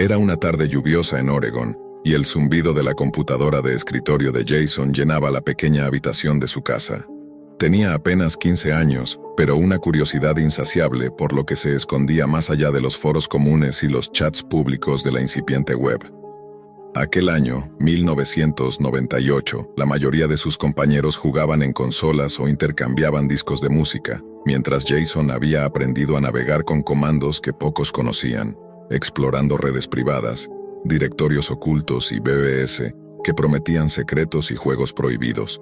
Era una tarde lluviosa en Oregon, y el zumbido de la computadora de escritorio de Jason llenaba la pequeña habitación de su casa. Tenía apenas 15 años, pero una curiosidad insaciable por lo que se escondía más allá de los foros comunes y los chats públicos de la incipiente web. Aquel año, 1998, la mayoría de sus compañeros jugaban en consolas o intercambiaban discos de música, mientras Jason había aprendido a navegar con comandos que pocos conocían, explorando redes privadas, directorios ocultos y BBS que prometían secretos y juegos prohibidos.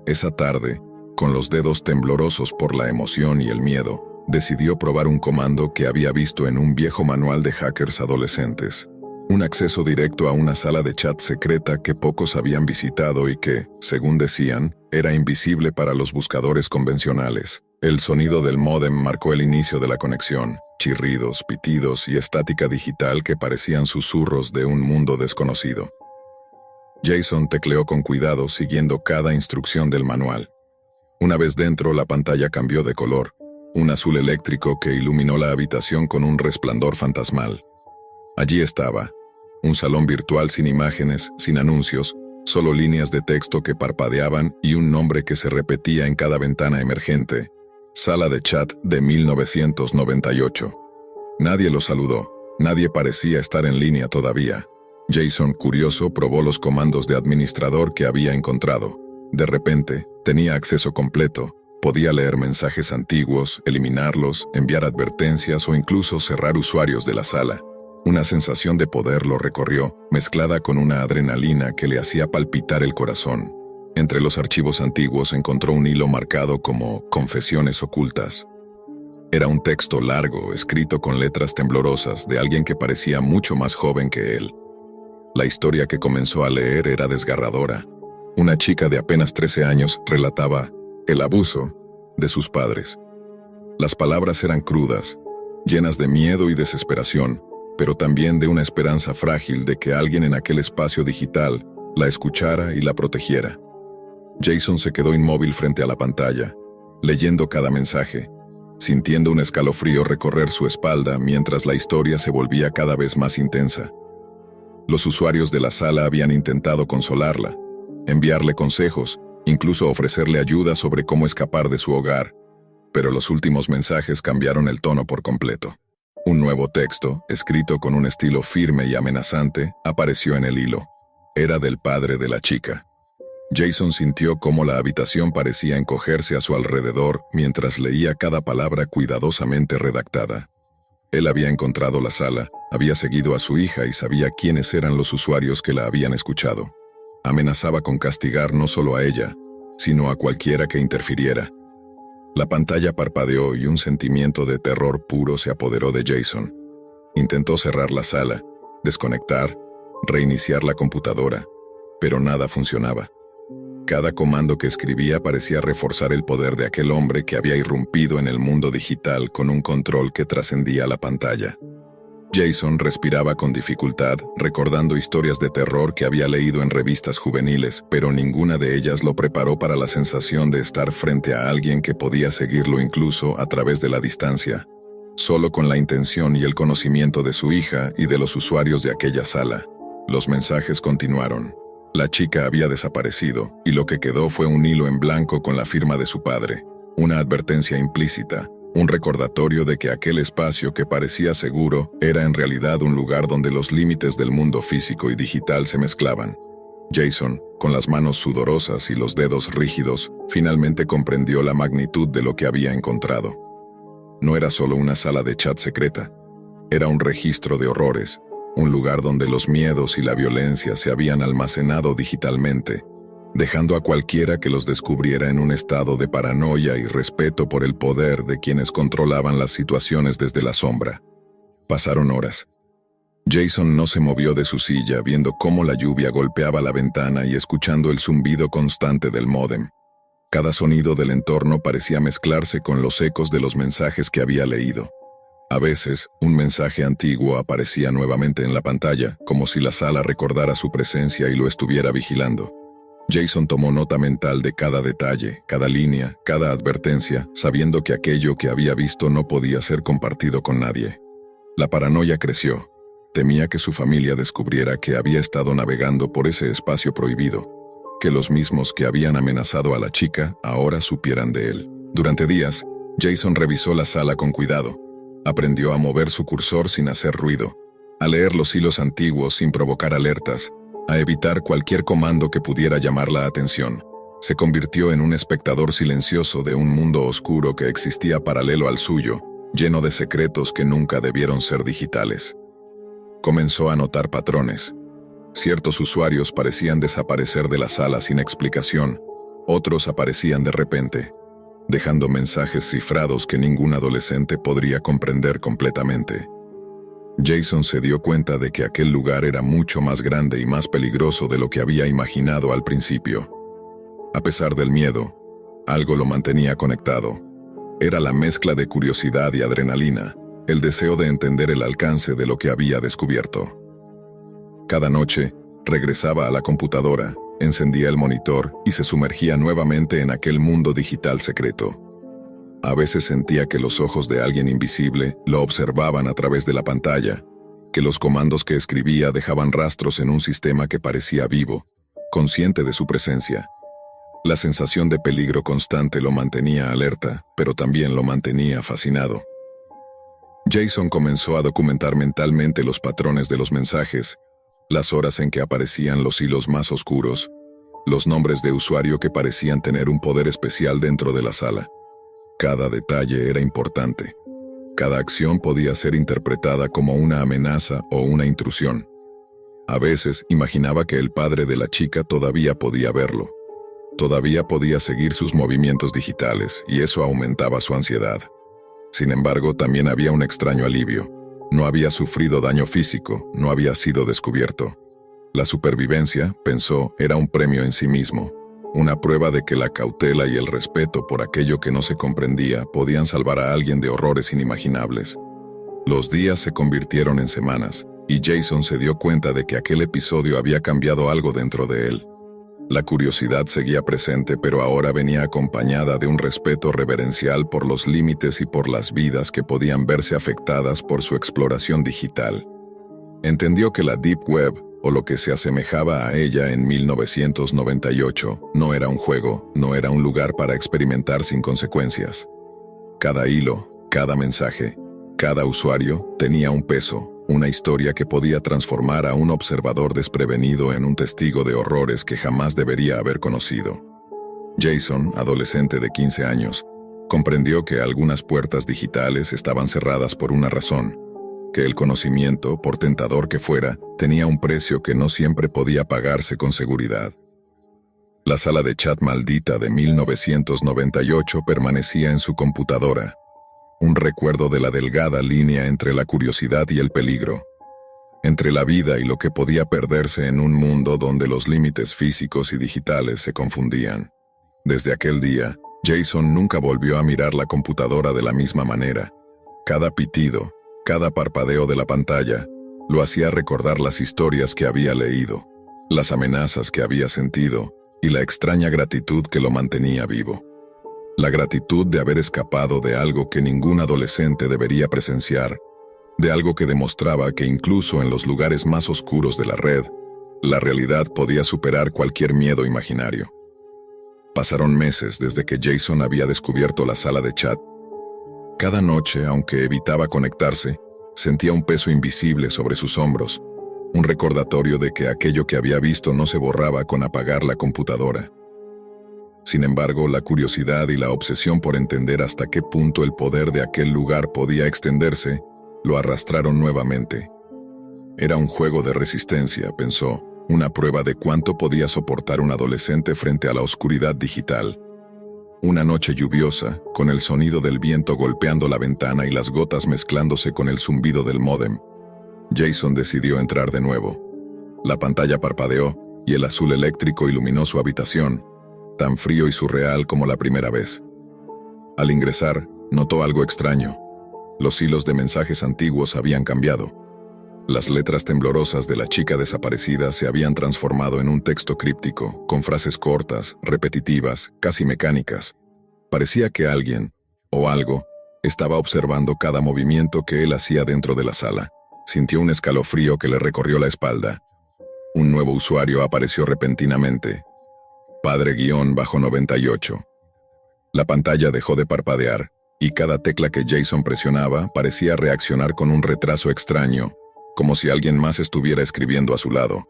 Esa tarde, con los dedos temblorosos por la emoción y el miedo, decidió probar un comando que había visto en un viejo manual de hackers adolescentes. Un acceso directo a una sala de chat secreta que pocos habían visitado y que, según decían, era invisible para los buscadores convencionales. El sonido del módem marcó el inicio de la conexión, chirridos, pitidos y estática digital que parecían susurros de un mundo desconocido. Jason tecleó con cuidado siguiendo cada instrucción del manual. Una vez dentro, la pantalla cambió de color, un azul eléctrico que iluminó la habitación con un resplandor fantasmal. Allí estaba, un salón virtual sin imágenes, sin anuncios, solo líneas de texto que parpadeaban y un nombre que se repetía en cada ventana emergente. Sala de chat de 1998. Nadie lo saludó, nadie parecía estar en línea todavía. Jason, curioso, probó los comandos de administrador que había encontrado. De repente, tenía acceso completo, podía leer mensajes antiguos, eliminarlos, enviar advertencias o incluso cerrar usuarios de la sala. Una sensación de poder lo recorrió, mezclada con una adrenalina que le hacía palpitar el corazón. Entre los archivos antiguos encontró un hilo marcado como Confesiones ocultas. Era un texto largo, escrito con letras temblorosas de alguien que parecía mucho más joven que él. La historia que comenzó a leer era desgarradora. Una chica de apenas 13 años relataba el abuso de sus padres. Las palabras eran crudas, llenas de miedo y desesperación, pero también de una esperanza frágil de que alguien en aquel espacio digital la escuchara y la protegiera. Jason se quedó inmóvil frente a la pantalla, leyendo cada mensaje, sintiendo un escalofrío recorrer su espalda mientras la historia se volvía cada vez más intensa. Los usuarios de la sala habían intentado consolarla, enviarle consejos, incluso ofrecerle ayuda sobre cómo escapar de su hogar, pero los últimos mensajes cambiaron el tono por completo. Un nuevo texto, escrito con un estilo firme y amenazante, apareció en el hilo. Era del padre de la chica. Jason sintió cómo la habitación parecía encogerse a su alrededor mientras leía cada palabra cuidadosamente redactada. Él había encontrado la sala, había seguido a su hija y sabía quiénes eran los usuarios que la habían escuchado. Amenazaba con castigar no solo a ella, sino a cualquiera que interfiriera. La pantalla parpadeó y un sentimiento de terror puro se apoderó de Jason. Intentó cerrar la sala, desconectar, reiniciar la computadora, pero nada funcionaba. Cada comando que escribía parecía reforzar el poder de aquel hombre que había irrumpido en el mundo digital con un control que trascendía la pantalla. Jason respiraba con dificultad, recordando historias de terror que había leído en revistas juveniles, pero ninguna de ellas lo preparó para la sensación de estar frente a alguien que podía seguirlo incluso a través de la distancia, solo con la intención y el conocimiento de su hija y de los usuarios de aquella sala. Los mensajes continuaron. La chica había desaparecido, y lo que quedó fue un hilo en blanco con la firma de su padre, una advertencia implícita, un recordatorio de que aquel espacio que parecía seguro era en realidad un lugar donde los límites del mundo físico y digital se mezclaban. Jason, con las manos sudorosas y los dedos rígidos, finalmente comprendió la magnitud de lo que había encontrado. No era solo una sala de chat secreta, era un registro de horrores, un lugar donde los miedos y la violencia se habían almacenado digitalmente, dejando a cualquiera que los descubriera en un estado de paranoia y respeto por el poder de quienes controlaban las situaciones desde la sombra. Pasaron horas. Jason no se movió de su silla viendo cómo la lluvia golpeaba la ventana y escuchando el zumbido constante del módem. Cada sonido del entorno parecía mezclarse con los ecos de los mensajes que había leído. A veces, un mensaje antiguo aparecía nuevamente en la pantalla, como si la sala recordara su presencia y lo estuviera vigilando. Jason tomó nota mental de cada detalle, cada línea, cada advertencia, sabiendo que aquello que había visto no podía ser compartido con nadie. La paranoia creció. Temía que su familia descubriera que había estado navegando por ese espacio prohibido, que los mismos que habían amenazado a la chica ahora supieran de él. Durante días, Jason revisó la sala con cuidado. Aprendió a mover su cursor sin hacer ruido, a leer los hilos antiguos sin provocar alertas, a evitar cualquier comando que pudiera llamar la atención. Se convirtió en un espectador silencioso de un mundo oscuro que existía paralelo al suyo, lleno de secretos que nunca debieron ser digitales. Comenzó a notar patrones. Ciertos usuarios parecían desaparecer de la sala sin explicación, otros aparecían de repente, dejando mensajes cifrados que ningún adolescente podría comprender completamente. Jason se dio cuenta de que aquel lugar era mucho más grande y más peligroso de lo que había imaginado al principio. A pesar del miedo, algo lo mantenía conectado. Era la mezcla de curiosidad y adrenalina, el deseo de entender el alcance de lo que había descubierto. Cada noche, regresaba a la computadora, encendía el monitor y se sumergía nuevamente en aquel mundo digital secreto. A veces sentía que los ojos de alguien invisible lo observaban a través de la pantalla, que los comandos que escribía dejaban rastros en un sistema que parecía vivo, consciente de su presencia. La sensación de peligro constante lo mantenía alerta, pero también lo mantenía fascinado. Jason comenzó a documentar mentalmente los patrones de los mensajes, las horas en que aparecían los hilos más oscuros, los nombres de usuario que parecían tener un poder especial dentro de la sala. Cada detalle era importante. Cada acción podía ser interpretada como una amenaza o una intrusión. A veces imaginaba que el padre de la chica todavía podía verlo. Todavía podía seguir sus movimientos digitales, y eso aumentaba su ansiedad. Sin embargo, también había un extraño alivio. No había sufrido daño físico, no había sido descubierto. La supervivencia, pensó, era un premio en sí mismo, una prueba de que la cautela y el respeto por aquello que no se comprendía podían salvar a alguien de horrores inimaginables. Los días se convirtieron en semanas, y Jason se dio cuenta de que aquel episodio había cambiado algo dentro de él. La curiosidad seguía presente, pero ahora venía acompañada de un respeto reverencial por los límites y por las vidas que podían verse afectadas por su exploración digital. Entendió que la Deep Web, o lo que se asemejaba a ella en 1998, no era un juego, no era un lugar para experimentar sin consecuencias. Cada hilo, cada mensaje, cada usuario tenía un peso, una historia que podía transformar a un observador desprevenido en un testigo de horrores que jamás debería haber conocido. Jason, adolescente de 15 años, comprendió que algunas puertas digitales estaban cerradas por una razón, que el conocimiento, por tentador que fuera, tenía un precio que no siempre podía pagarse con seguridad. La sala de chat maldita de 1998 permanecía en su computadora, un recuerdo de la delgada línea entre la curiosidad y el peligro, entre la vida y lo que podía perderse en un mundo donde los límites físicos y digitales se confundían. Desde aquel día, Jason nunca volvió a mirar la computadora de la misma manera. Cada pitido, cada parpadeo de la pantalla, lo hacía recordar las historias que había leído, las amenazas que había sentido y la extraña gratitud que lo mantenía vivo. La gratitud de haber escapado de algo que ningún adolescente debería presenciar, de algo que demostraba que incluso en los lugares más oscuros de la red, la realidad podía superar cualquier miedo imaginario. Pasaron meses desde que Jason había descubierto la sala de chat. Cada noche, aunque evitaba conectarse, sentía un peso invisible sobre sus hombros, un recordatorio de que aquello que había visto no se borraba con apagar la computadora. Sin embargo, la curiosidad y la obsesión por entender hasta qué punto el poder de aquel lugar podía extenderse, lo arrastraron nuevamente. Era un juego de resistencia, pensó, una prueba de cuánto podía soportar un adolescente frente a la oscuridad digital. Una noche lluviosa, con el sonido del viento golpeando la ventana y las gotas mezclándose con el zumbido del módem, Jason decidió entrar de nuevo. La pantalla parpadeó y el azul eléctrico iluminó su habitación, tan frío y surreal como la primera vez. Al ingresar, notó algo extraño. Los hilos de mensajes antiguos habían cambiado. Las letras temblorosas de la chica desaparecida se habían transformado en un texto críptico, con frases cortas, repetitivas, casi mecánicas. Parecía que alguien, o algo, estaba observando cada movimiento que él hacía dentro de la sala, sintió un escalofrío que le recorrió la espalda. Un nuevo usuario apareció repentinamente. Padre-98. La pantalla dejó de parpadear, y cada tecla que Jason presionaba parecía reaccionar con un retraso extraño, como si alguien más estuviera escribiendo a su lado.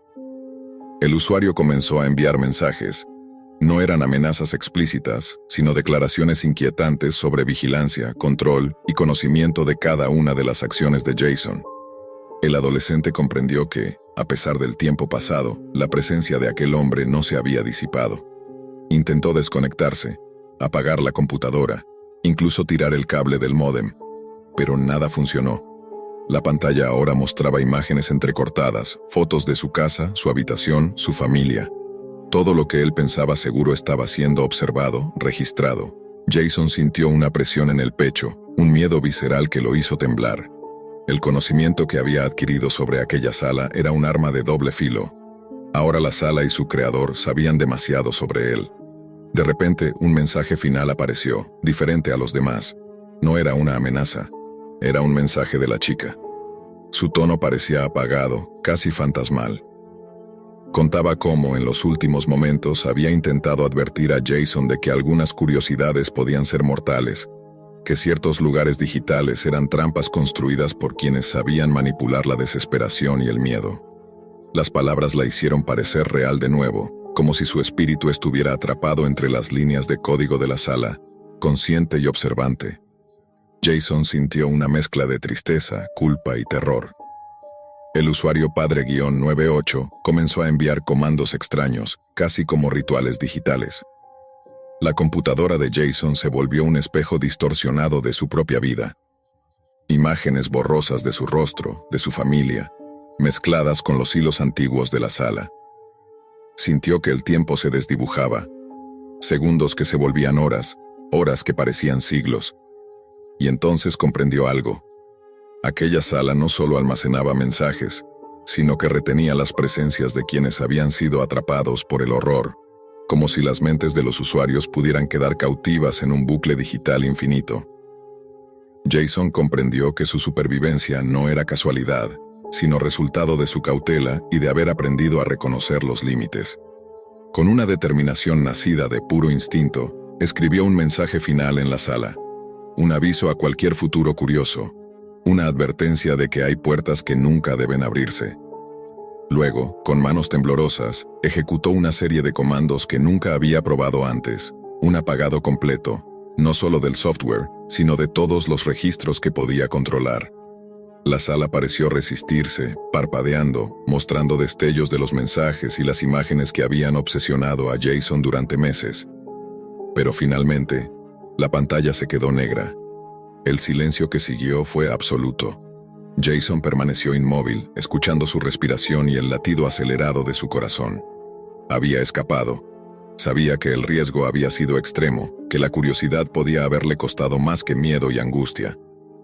El usuario comenzó a enviar mensajes. No eran amenazas explícitas, sino declaraciones inquietantes sobre vigilancia, control y conocimiento de cada una de las acciones de Jason. El adolescente comprendió que, a pesar del tiempo pasado, la presencia de aquel hombre no se había disipado. Intentó desconectarse, apagar la computadora, incluso tirar el cable del módem, pero nada funcionó. La pantalla ahora mostraba imágenes entrecortadas, fotos de su casa, su habitación, su familia. Todo lo que él pensaba seguro estaba siendo observado, registrado. Jason sintió una presión en el pecho, un miedo visceral que lo hizo temblar. El conocimiento que había adquirido sobre aquella sala era un arma de doble filo. Ahora la sala y su creador sabían demasiado sobre él. De repente, un mensaje final apareció, diferente a los demás. No era una amenaza, era un mensaje de la chica. Su tono parecía apagado, casi fantasmal. Contaba cómo, en los últimos momentos, había intentado advertir a Jason de que algunas curiosidades podían ser mortales, que ciertos lugares digitales eran trampas construidas por quienes sabían manipular la desesperación y el miedo. Las palabras la hicieron parecer real de nuevo, como si su espíritu estuviera atrapado entre las líneas de código de la sala, consciente y observante. Jason sintió una mezcla de tristeza, culpa y terror. El usuario Padre-98 comenzó a enviar comandos extraños, casi como rituales digitales. La computadora de Jason se volvió un espejo distorsionado de su propia vida. Imágenes borrosas de su rostro, de su familia, mezcladas con los hilos antiguos de la sala. Sintió que el tiempo se desdibujaba, segundos que se volvían horas, horas que parecían siglos. Y entonces comprendió algo. Aquella sala no solo almacenaba mensajes, sino que retenía las presencias de quienes habían sido atrapados por el horror, como si las mentes de los usuarios pudieran quedar cautivas en un bucle digital infinito. Jason comprendió que su supervivencia no era casualidad, sino resultado de su cautela y de haber aprendido a reconocer los límites. Con una determinación nacida de puro instinto, escribió un mensaje final en la sala. Un aviso a cualquier futuro curioso. Una advertencia de que hay puertas que nunca deben abrirse. Luego, con manos temblorosas, ejecutó una serie de comandos que nunca había probado antes. Un apagado completo, no solo del software, sino de todos los registros que podía controlar. La sala pareció resistirse, parpadeando, mostrando destellos de los mensajes y las imágenes que habían obsesionado a Jason durante meses. Pero finalmente, la pantalla se quedó negra. El silencio que siguió fue absoluto. Jason permaneció inmóvil, escuchando su respiración y el latido acelerado de su corazón. Había escapado. Sabía que el riesgo había sido extremo, que la curiosidad podía haberle costado más que miedo y angustia.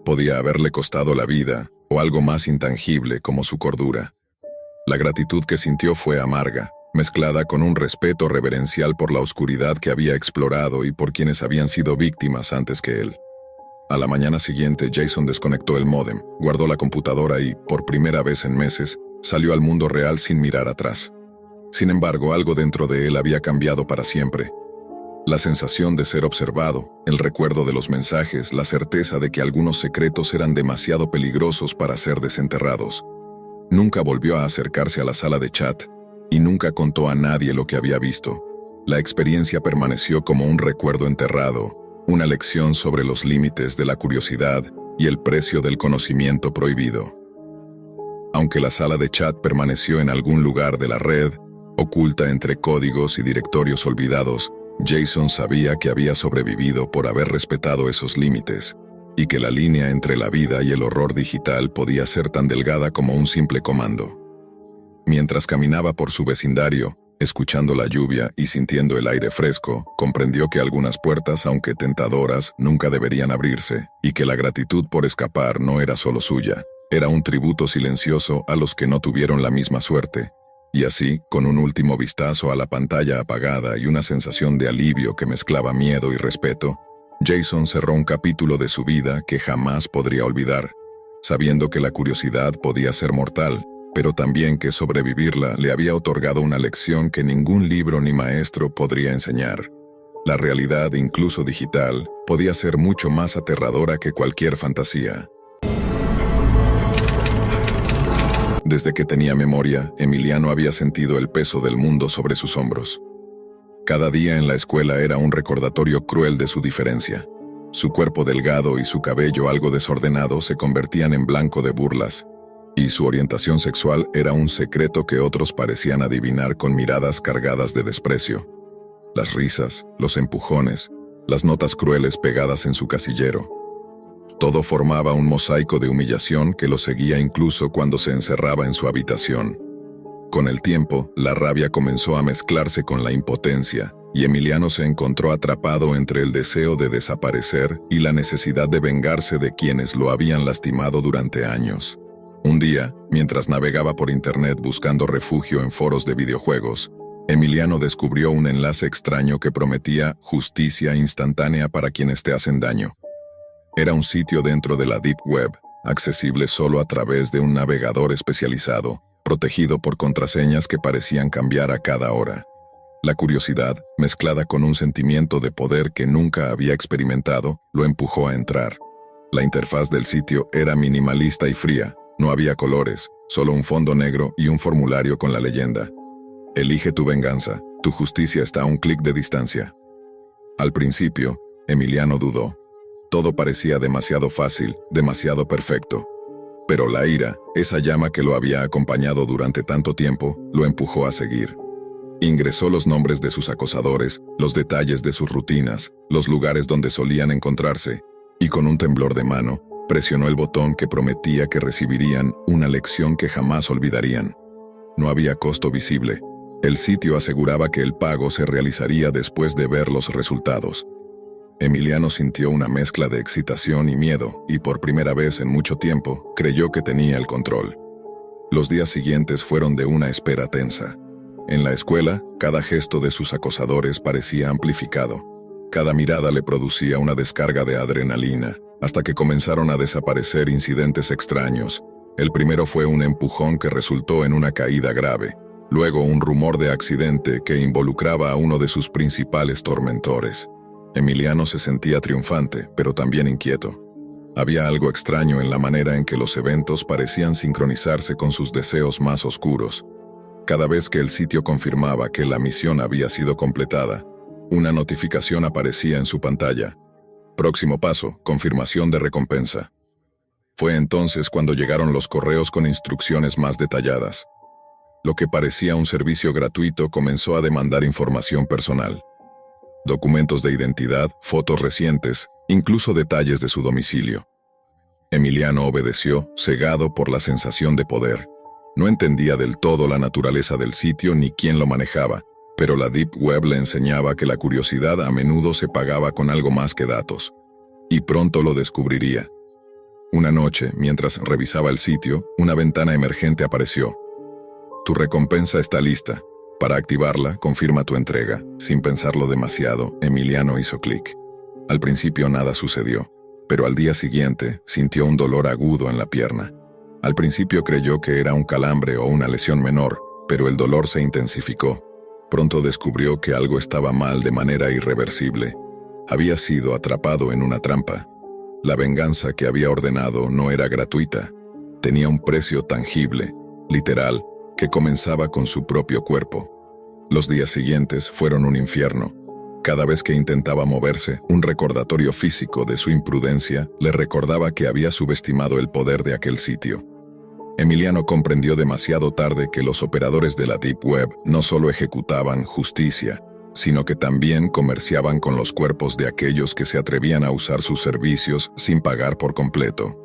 Podía haberle costado la vida, o algo más intangible como su cordura. La gratitud que sintió fue amarga, mezclada con un respeto reverencial por la oscuridad que había explorado y por quienes habían sido víctimas antes que él. A la mañana siguiente, Jason desconectó el módem, guardó la computadora y, por primera vez en meses, salió al mundo real sin mirar atrás. Sin embargo, algo dentro de él había cambiado para siempre. La sensación de ser observado, el recuerdo de los mensajes, la certeza de que algunos secretos eran demasiado peligrosos para ser desenterrados. Nunca volvió a acercarse a la sala de chat, y nunca contó a nadie lo que había visto. La experiencia permaneció como un recuerdo enterrado, una lección sobre los límites de la curiosidad y el precio del conocimiento prohibido. Aunque la sala de chat permaneció en algún lugar de la red, oculta entre códigos y directorios olvidados, Jason sabía que había sobrevivido por haber respetado esos límites, y que la línea entre la vida y el horror digital podía ser tan delgada como un simple comando. Mientras caminaba por su vecindario, escuchando la lluvia y sintiendo el aire fresco, comprendió que algunas puertas, aunque tentadoras, nunca deberían abrirse, y que la gratitud por escapar no era solo suya, era un tributo silencioso a los que no tuvieron la misma suerte. Y así, con un último vistazo a la pantalla apagada y una sensación de alivio que mezclaba miedo y respeto, Jason cerró un capítulo de su vida que jamás podría olvidar. sabiendo que la curiosidad podía ser mortal, pero también que sobrevivirla le había otorgado una lección que ningún libro ni maestro podría enseñar. La realidad, incluso digital, podía ser mucho más aterradora que cualquier fantasía. Desde que tenía memoria, Emiliano había sentido el peso del mundo sobre sus hombros. Cada día en la escuela era un recordatorio cruel de su diferencia. Su cuerpo delgado y su cabello algo desordenado se convertían en blanco de burlas, y su orientación sexual era un secreto que otros parecían adivinar con miradas cargadas de desprecio. Las risas, los empujones, las notas crueles pegadas en su casillero. Todo formaba un mosaico de humillación que lo seguía incluso cuando se encerraba en su habitación. Con el tiempo, la rabia comenzó a mezclarse con la impotencia, y Emiliano se encontró atrapado entre el deseo de desaparecer y la necesidad de vengarse de quienes lo habían lastimado durante años. Un día, mientras navegaba por internet buscando refugio en foros de videojuegos, Emiliano descubrió un enlace extraño que prometía justicia instantánea para quienes te hacen daño. Era un sitio dentro de la Deep Web, accesible solo a través de un navegador especializado, protegido por contraseñas que parecían cambiar a cada hora. La curiosidad, mezclada con un sentimiento de poder que nunca había experimentado, lo empujó a entrar. La interfaz del sitio era minimalista y fría, no había colores, solo un fondo negro y un formulario con la leyenda: elige tu venganza, tu justicia está a un clic de distancia. Al principio, Emiliano dudó. Todo parecía demasiado fácil, demasiado perfecto. Pero la ira, esa llama que lo había acompañado durante tanto tiempo, lo empujó a seguir. Ingresó los nombres de sus acosadores, los detalles de sus rutinas, los lugares donde solían encontrarse, y con un temblor de mano, presionó el botón que prometía que recibirían una lección que jamás olvidarían. No había costo visible. El sitio aseguraba que el pago se realizaría después de ver los resultados. Emiliano sintió una mezcla de excitación y miedo, y por primera vez en mucho tiempo, creyó que tenía el control. Los días siguientes fueron de una espera tensa. En la escuela, cada gesto de sus acosadores parecía amplificado. Cada mirada le producía una descarga de adrenalina, hasta que comenzaron a desaparecer incidentes extraños. El primero fue un empujón que resultó en una caída grave, luego un rumor de accidente que involucraba a uno de sus principales tormentores. Emiliano se sentía triunfante, pero también inquieto. Había algo extraño en la manera en que los eventos parecían sincronizarse con sus deseos más oscuros. Cada vez que el sitio confirmaba que la misión había sido completada, una notificación aparecía en su pantalla. Próximo paso, confirmación de recompensa. Fue entonces cuando llegaron los correos con instrucciones más detalladas. Lo que parecía un servicio gratuito comenzó a demandar información personal. Documentos de identidad, fotos recientes, incluso detalles de su domicilio. Emiliano obedeció, cegado por la sensación de poder. No entendía del todo la naturaleza del sitio ni quién lo manejaba, pero la Deep Web le enseñaba que la curiosidad a menudo se pagaba con algo más que datos. Y pronto lo descubriría. Una noche, mientras revisaba el sitio, una ventana emergente apareció. Tu recompensa está lista. Para activarla, confirma tu entrega. Sin pensarlo demasiado, Emiliano hizo clic. Al principio nada sucedió, pero al día siguiente sintió un dolor agudo en la pierna. Al principio creyó que era un calambre o una lesión menor, pero el dolor se intensificó. Pronto descubrió que algo estaba mal de manera irreversible. Había sido atrapado en una trampa. La venganza que había ordenado no era gratuita. Tenía un precio tangible, literal, que comenzaba con su propio cuerpo. Los días siguientes fueron un infierno. Cada vez que intentaba moverse, un recordatorio físico de su imprudencia le recordaba que había subestimado el poder de aquel sitio. Emiliano comprendió demasiado tarde que los operadores de la Deep Web no solo ejecutaban justicia, sino que también comerciaban con los cuerpos de aquellos que se atrevían a usar sus servicios sin pagar por completo.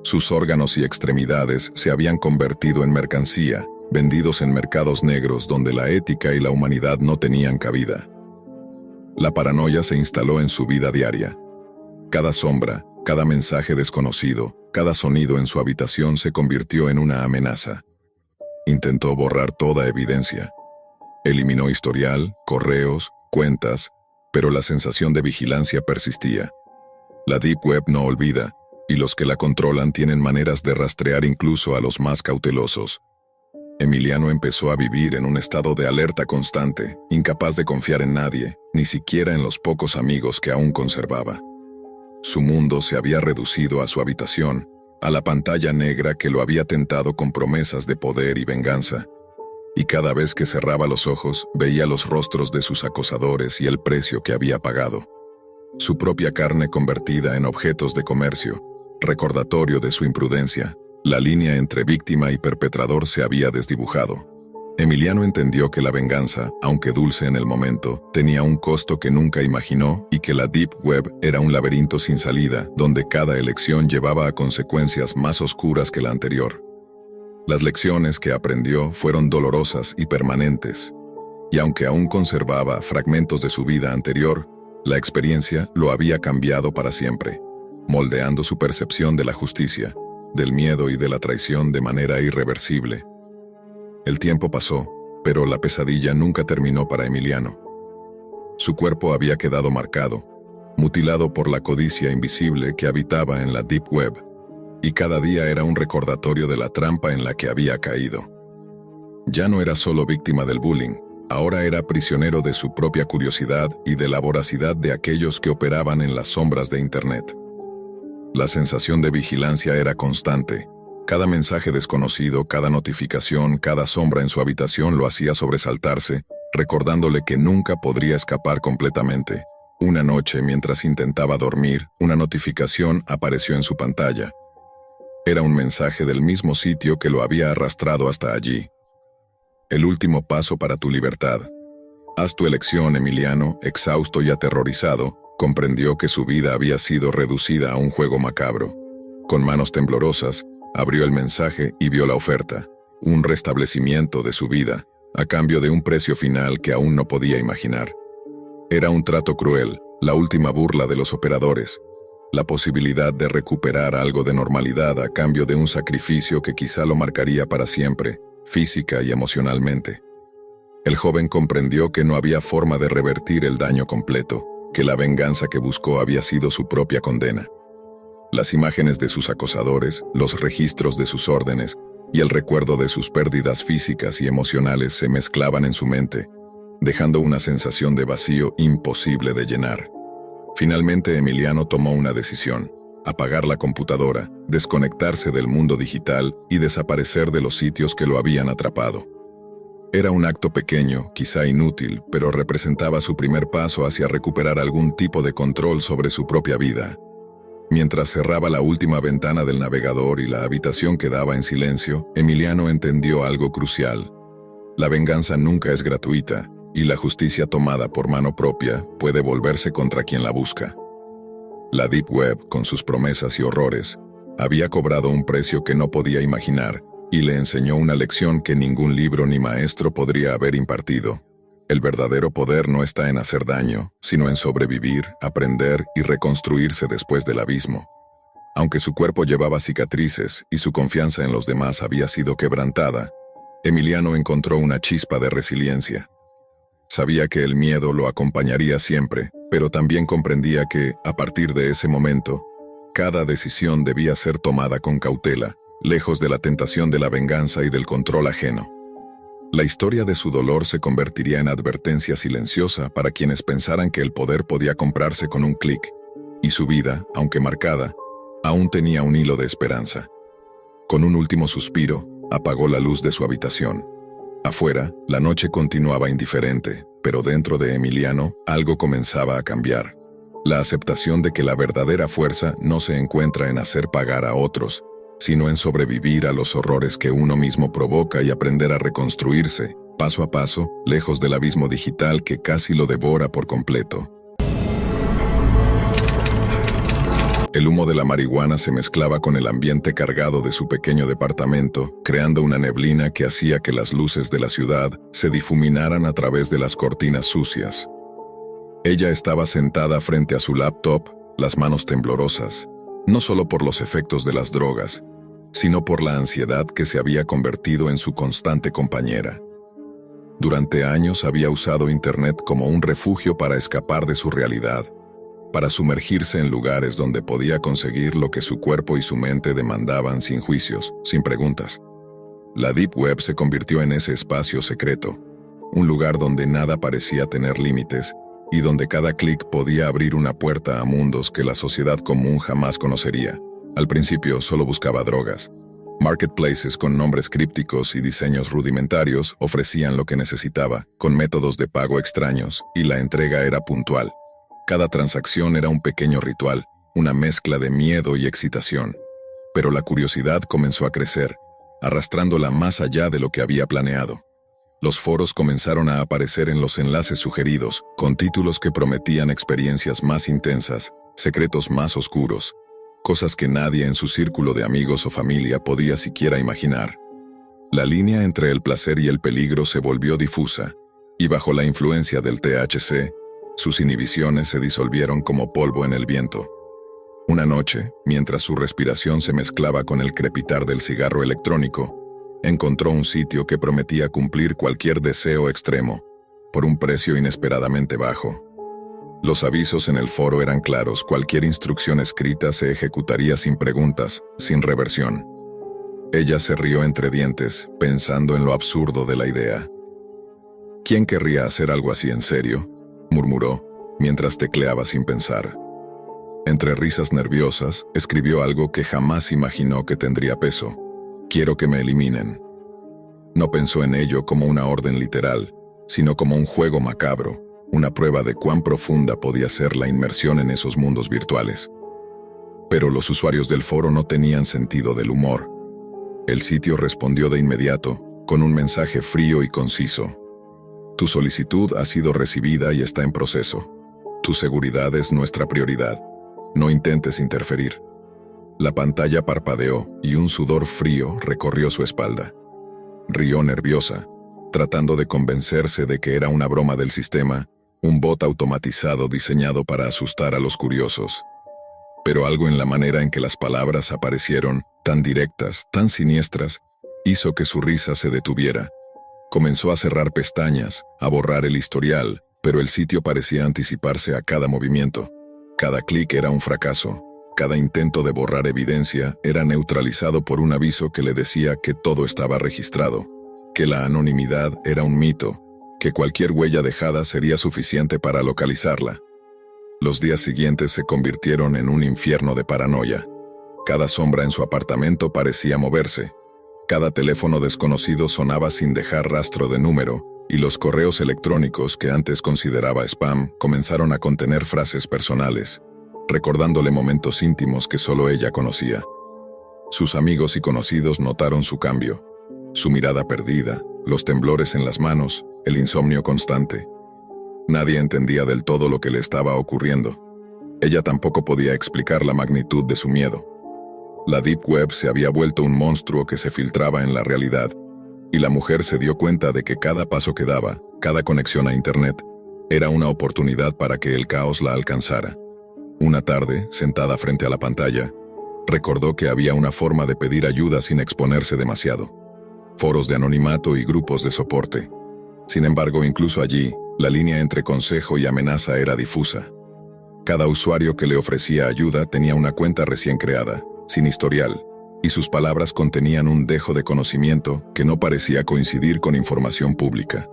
Sus órganos y extremidades se habían convertido en mercancía, vendidos en mercados negros donde la ética y la humanidad no tenían cabida. La paranoia se instaló en su vida diaria. Cada sombra, cada mensaje desconocido, cada sonido en su habitación se convirtió en una amenaza. Intentó borrar toda evidencia. Eliminó historial, correos, cuentas, pero la sensación de vigilancia persistía. La Deep Web no olvida, y los que la controlan tienen maneras de rastrear incluso a los más cautelosos. Emiliano empezó a vivir en un estado de alerta constante, incapaz de confiar en nadie, ni siquiera en los pocos amigos que aún conservaba. Su mundo se había reducido a su habitación, a la pantalla negra que lo había tentado con promesas de poder y venganza. Y cada vez que cerraba los ojos, veía los rostros de sus acosadores y el precio que había pagado. Su propia carne convertida en objetos de comercio, recordatorio de su imprudencia. La línea entre víctima y perpetrador se había desdibujado. Emiliano entendió que la venganza, aunque dulce en el momento, tenía un costo que nunca imaginó y que la Deep Web era un laberinto sin salida, donde cada elección llevaba a consecuencias más oscuras que la anterior. Las lecciones que aprendió fueron dolorosas y permanentes, y aunque aún conservaba fragmentos de su vida anterior, la experiencia lo había cambiado para siempre, moldeando su percepción de la justicia, del miedo y de la traición de manera irreversible. El tiempo pasó, pero la pesadilla nunca terminó para Emiliano. Su cuerpo había quedado marcado, mutilado por la codicia invisible que habitaba en la Deep Web, y cada día era un recordatorio de la trampa en la que había caído. Ya no era solo víctima del bullying, ahora era prisionero de su propia curiosidad y de la voracidad de aquellos que operaban en las sombras de Internet. La sensación de vigilancia era constante. Cada mensaje desconocido, cada notificación, cada sombra en su habitación lo hacía sobresaltarse, recordándole que nunca podría escapar completamente. Una noche, mientras intentaba dormir, una notificación apareció en su pantalla. Era un mensaje del mismo sitio que lo había arrastrado hasta allí. El último paso para tu libertad. Haz tu elección, Emiliano, exhausto y aterrorizado, comprendió que su vida había sido reducida a un juego macabro. Con manos temblorosas, abrió el mensaje y vio la oferta, un restablecimiento de su vida, a cambio de un precio final que aún no podía imaginar. Era un trato cruel, la última burla de los operadores, la posibilidad de recuperar algo de normalidad a cambio de un sacrificio que quizá lo marcaría para siempre, física y emocionalmente. El joven comprendió que no había forma de revertir el daño completo, que la venganza que buscó había sido su propia condena. Las imágenes de sus acosadores, los registros de sus órdenes y el recuerdo de sus pérdidas físicas y emocionales se mezclaban en su mente, dejando una sensación de vacío imposible de llenar. Finalmente Emiliano tomó una decisión: apagar la computadora, desconectarse del mundo digital y desaparecer de los sitios que lo habían atrapado. Era un acto pequeño, quizá inútil, pero representaba su primer paso hacia recuperar algún tipo de control sobre su propia vida. Mientras cerraba la última ventana del navegador y la habitación quedaba en silencio, Emiliano entendió algo crucial. La venganza nunca es gratuita, y la justicia tomada por mano propia puede volverse contra quien la busca. La Deep Web, con sus promesas y horrores, había cobrado un precio que no podía imaginar, y le enseñó una lección que ningún libro ni maestro podría haber impartido. El verdadero poder no está en hacer daño, sino en sobrevivir, aprender y reconstruirse después del abismo. Aunque su cuerpo llevaba cicatrices y su confianza en los demás había sido quebrantada, Emiliano encontró una chispa de resiliencia. Sabía que el miedo lo acompañaría siempre, pero también comprendía que, a partir de ese momento, cada decisión debía ser tomada con cautela, lejos de la tentación de la venganza y del control ajeno. La historia de su dolor se convertiría en advertencia silenciosa para quienes pensaran que el poder podía comprarse con un clic, y su vida, aunque marcada, aún tenía un hilo de esperanza. Con un último suspiro, apagó la luz de su habitación. Afuera, la noche continuaba indiferente, pero dentro de Emiliano, algo comenzaba a cambiar. La aceptación de que la verdadera fuerza no se encuentra en hacer pagar a otros, sino en sobrevivir a los horrores que uno mismo provoca y aprender a reconstruirse, paso a paso, lejos del abismo digital que casi lo devora por completo. El humo de la marihuana se mezclaba con el ambiente cargado de su pequeño departamento, creando una neblina que hacía que las luces de la ciudad se difuminaran a través de las cortinas sucias. Ella estaba sentada frente a su laptop, las manos temblorosas, no solo por los efectos de las drogas, sino por la ansiedad que se había convertido en su constante compañera. Durante años había usado Internet como un refugio para escapar de su realidad, para sumergirse en lugares donde podía conseguir lo que su cuerpo y su mente demandaban sin juicios, sin preguntas. La Deep Web se convirtió en ese espacio secreto, un lugar donde nada parecía tener límites y donde cada clic podía abrir una puerta a mundos que la sociedad común jamás conocería. Al principio solo buscaba drogas. Marketplaces con nombres crípticos y diseños rudimentarios ofrecían lo que necesitaba, con métodos de pago extraños, y la entrega era puntual. Cada transacción era un pequeño ritual, una mezcla de miedo y excitación. Pero la curiosidad comenzó a crecer, arrastrándola más allá de lo que había planeado. Los foros comenzaron a aparecer en los enlaces sugeridos, con títulos que prometían experiencias más intensas, secretos más oscuros, cosas que nadie en su círculo de amigos o familia podía siquiera imaginar. La línea entre el placer y el peligro se volvió difusa, y bajo la influencia del THC, sus inhibiciones se disolvieron como polvo en el viento. Una noche, mientras su respiración se mezclaba con el crepitar del cigarro electrónico, encontró un sitio que prometía cumplir cualquier deseo extremo, por un precio inesperadamente bajo. Los avisos en el foro eran claros, cualquier instrucción escrita se ejecutaría sin preguntas, sin reversión. Ella se rió entre dientes, pensando en lo absurdo de la idea. ¿Quién querría hacer algo así en serio?, murmuró, mientras tecleaba sin pensar. Entre risas nerviosas, escribió algo que jamás imaginó que tendría peso. Quiero que me eliminen. No pensó en ello como una orden literal, sino como un juego macabro, una prueba de cuán profunda podía ser la inmersión en esos mundos virtuales. Pero los usuarios del foro no tenían sentido del humor. El sitio respondió de inmediato, con un mensaje frío y conciso. Tu solicitud ha sido recibida y está en proceso. Tu seguridad es nuestra prioridad. No intentes interferir. La pantalla parpadeó y un sudor frío recorrió su espalda. Rió nerviosa, tratando de convencerse de que era una broma del sistema, un bot automatizado diseñado para asustar a los curiosos. Pero algo en la manera en que las palabras aparecieron, tan directas, tan siniestras, hizo que su risa se detuviera. Comenzó a cerrar pestañas, a borrar el historial, pero el sitio parecía anticiparse a cada movimiento. Cada clic era un fracaso. Cada intento de borrar evidencia era neutralizado por un aviso que le decía que todo estaba registrado, que la anonimidad era un mito, que cualquier huella dejada sería suficiente para localizarla. Los días siguientes se convirtieron en un infierno de paranoia. Cada sombra en su apartamento parecía moverse. Cada teléfono desconocido sonaba sin dejar rastro de número, y los correos electrónicos que antes consideraba spam comenzaron a contener frases personales, recordándole momentos íntimos que solo ella conocía. Sus amigos y conocidos notaron su cambio, su mirada perdida, los temblores en las manos, el insomnio constante. Nadie entendía del todo lo que le estaba ocurriendo. Ella tampoco podía explicar la magnitud de su miedo. La Deep Web se había vuelto un monstruo que se filtraba en la realidad, y la mujer se dio cuenta de que cada paso que daba, cada conexión a Internet, era una oportunidad para que el caos la alcanzara. Una tarde, sentada frente a la pantalla, recordó que había una forma de pedir ayuda sin exponerse demasiado. Foros de anonimato y grupos de soporte. Sin embargo, incluso allí, la línea entre consejo y amenaza era difusa. Cada usuario que le ofrecía ayuda tenía una cuenta recién creada, sin historial, y sus palabras contenían un dejo de conocimiento que no parecía coincidir con información pública.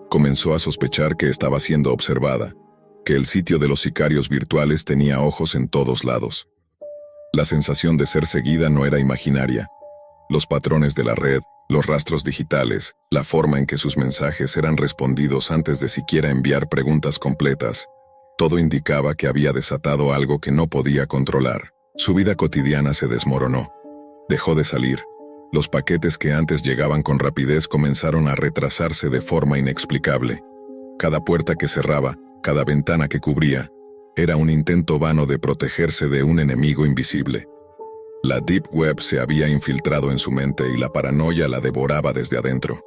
Comenzó a sospechar que estaba siendo observada, que el sitio de los sicarios virtuales tenía ojos en todos lados. La sensación de ser seguida no era imaginaria. Los patrones de la red, los rastros digitales, la forma en que sus mensajes eran respondidos antes de siquiera enviar preguntas completas, todo indicaba que había desatado algo que no podía controlar. Su vida cotidiana se desmoronó. Dejó de salir. Los paquetes que antes llegaban con rapidez comenzaron a retrasarse de forma inexplicable. Cada puerta que cerraba, cada ventana que cubría, era un intento vano de protegerse de un enemigo invisible. La Deep Web se había infiltrado en su mente y la paranoia la devoraba desde adentro.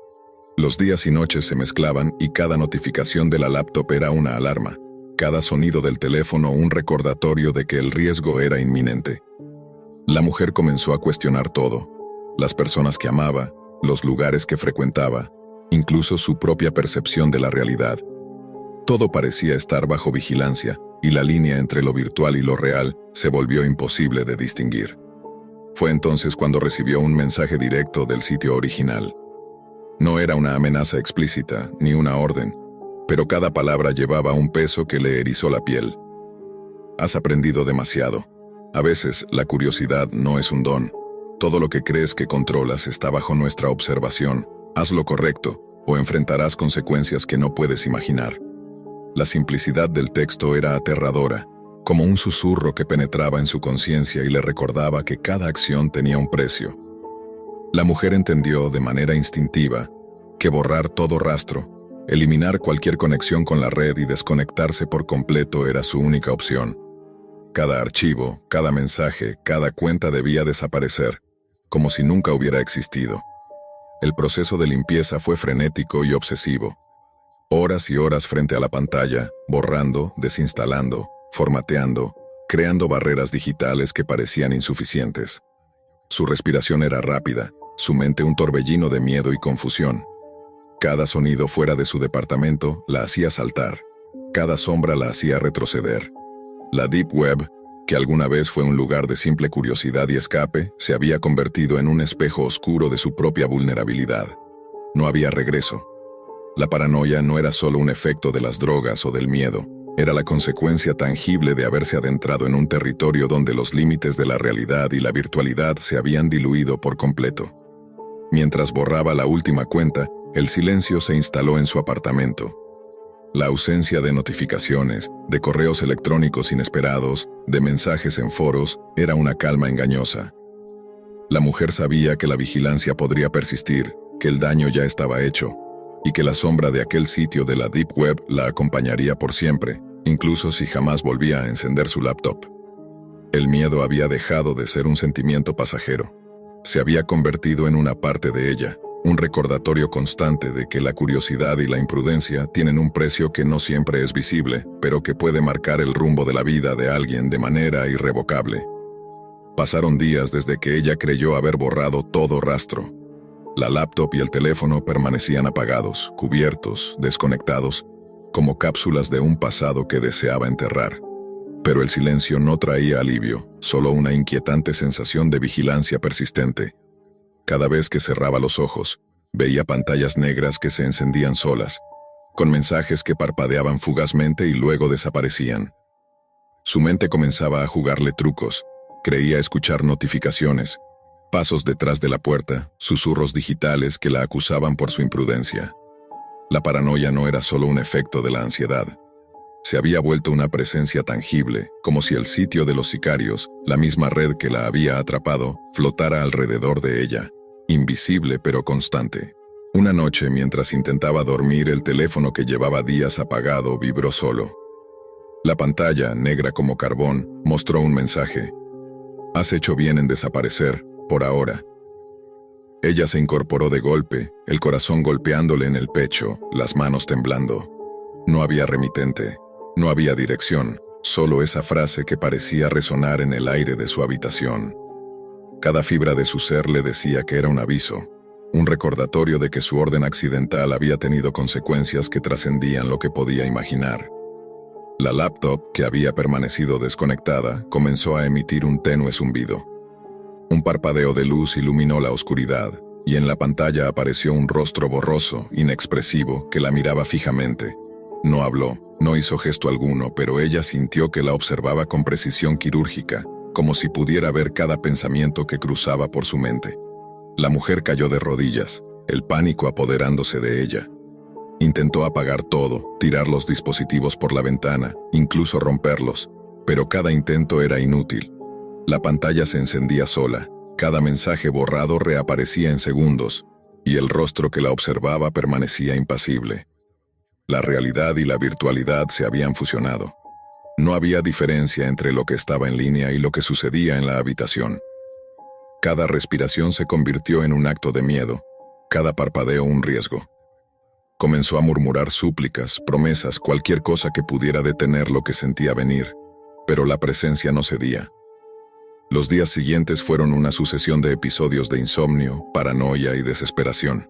Los días y noches se mezclaban y cada notificación de la laptop era una alarma. Cada sonido del teléfono un recordatorio de que el riesgo era inminente. La mujer comenzó a cuestionar todo, las personas que amaba, los lugares que frecuentaba, incluso su propia percepción de la realidad. Todo parecía estar bajo vigilancia, y la línea entre lo virtual y lo real se volvió imposible de distinguir. Fue entonces cuando recibió un mensaje directo del sitio original. No era una amenaza explícita, ni una orden, pero cada palabra llevaba un peso que le erizó la piel. Has aprendido demasiado. A veces, la curiosidad no es un don. Todo lo que crees que controlas está bajo nuestra observación. Haz lo correcto, o enfrentarás consecuencias que no puedes imaginar. La simplicidad del texto era aterradora, como un susurro que penetraba en su conciencia y le recordaba que cada acción tenía un precio. La mujer entendió de manera instintiva que borrar todo rastro, eliminar cualquier conexión con la red y desconectarse por completo era su única opción. Cada archivo, cada mensaje, cada cuenta debía desaparecer, como si nunca hubiera existido. El proceso de limpieza fue frenético y obsesivo. Horas y horas frente a la pantalla, borrando, desinstalando, formateando, creando barreras digitales que parecían insuficientes. Su respiración era rápida, su mente un torbellino de miedo y confusión. Cada sonido fuera de su departamento la hacía saltar, cada sombra la hacía retroceder. La Deep Web, que alguna vez fue un lugar de simple curiosidad y escape, se había convertido en un espejo oscuro de su propia vulnerabilidad. No había regreso. La paranoia no era solo un efecto de las drogas o del miedo, era la consecuencia tangible de haberse adentrado en un territorio donde los límites de la realidad y la virtualidad se habían diluido por completo. Mientras borraba la última cuenta, el silencio se instaló en su apartamento. La ausencia de notificaciones, de correos electrónicos inesperados, de mensajes en foros, era una calma engañosa. La mujer sabía que la vigilancia podría persistir, que el daño ya estaba hecho, y que la sombra de aquel sitio de la Deep Web la acompañaría por siempre, incluso si jamás volvía a encender su laptop. El miedo había dejado de ser un sentimiento pasajero. Se había convertido en una parte de ella, un recordatorio constante de que la curiosidad y la imprudencia tienen un precio que no siempre es visible, pero que puede marcar el rumbo de la vida de alguien de manera irrevocable. Pasaron días desde que ella creyó haber borrado todo rastro. La laptop y el teléfono permanecían apagados, cubiertos, desconectados, como cápsulas de un pasado que deseaba enterrar. Pero el silencio no traía alivio, solo una inquietante sensación de vigilancia persistente. Cada vez que cerraba los ojos, veía pantallas negras que se encendían solas, con mensajes que parpadeaban fugazmente y luego desaparecían. Su mente comenzaba a jugarle trucos, creía escuchar notificaciones, pasos detrás de la puerta, susurros digitales que la acusaban por su imprudencia. La paranoia no era solo un efecto de la ansiedad. Se había vuelto una presencia tangible, como si el sitio de los sicarios, la misma red que la había atrapado, flotara alrededor de ella, invisible pero constante. Una noche, mientras intentaba dormir, el teléfono que llevaba días apagado vibró solo. La pantalla, negra como carbón, mostró un mensaje. Has hecho bien en desaparecer, por ahora. Ella se incorporó de golpe, el corazón golpeándole en el pecho, las manos temblando. No había remitente, no había dirección, solo esa frase que parecía resonar en el aire de su habitación. Cada fibra de su ser le decía que era un aviso, un recordatorio de que su orden accidental había tenido consecuencias que trascendían lo que podía imaginar. La laptop, que había permanecido desconectada, comenzó a emitir un tenue zumbido. Un parpadeo de luz iluminó la oscuridad, y en la pantalla apareció un rostro borroso, inexpresivo, que la miraba fijamente. No habló, no hizo gesto alguno, pero ella sintió que la observaba con precisión quirúrgica, como si pudiera ver cada pensamiento que cruzaba por su mente. La mujer cayó de rodillas, el pánico apoderándose de ella. Intentó apagar todo, tirar los dispositivos por la ventana, incluso romperlos, pero cada intento era inútil. La pantalla se encendía sola, cada mensaje borrado reaparecía en segundos, y el rostro que la observaba permanecía impasible. La realidad y la virtualidad se habían fusionado. No había diferencia entre lo que estaba en línea y lo que sucedía en la habitación. Cada respiración se convirtió en un acto de miedo, cada parpadeo un riesgo. Comenzó a murmurar súplicas, promesas, cualquier cosa que pudiera detener lo que sentía venir, pero la presencia no cedía. Los días siguientes fueron una sucesión de episodios de insomnio, paranoia y desesperación.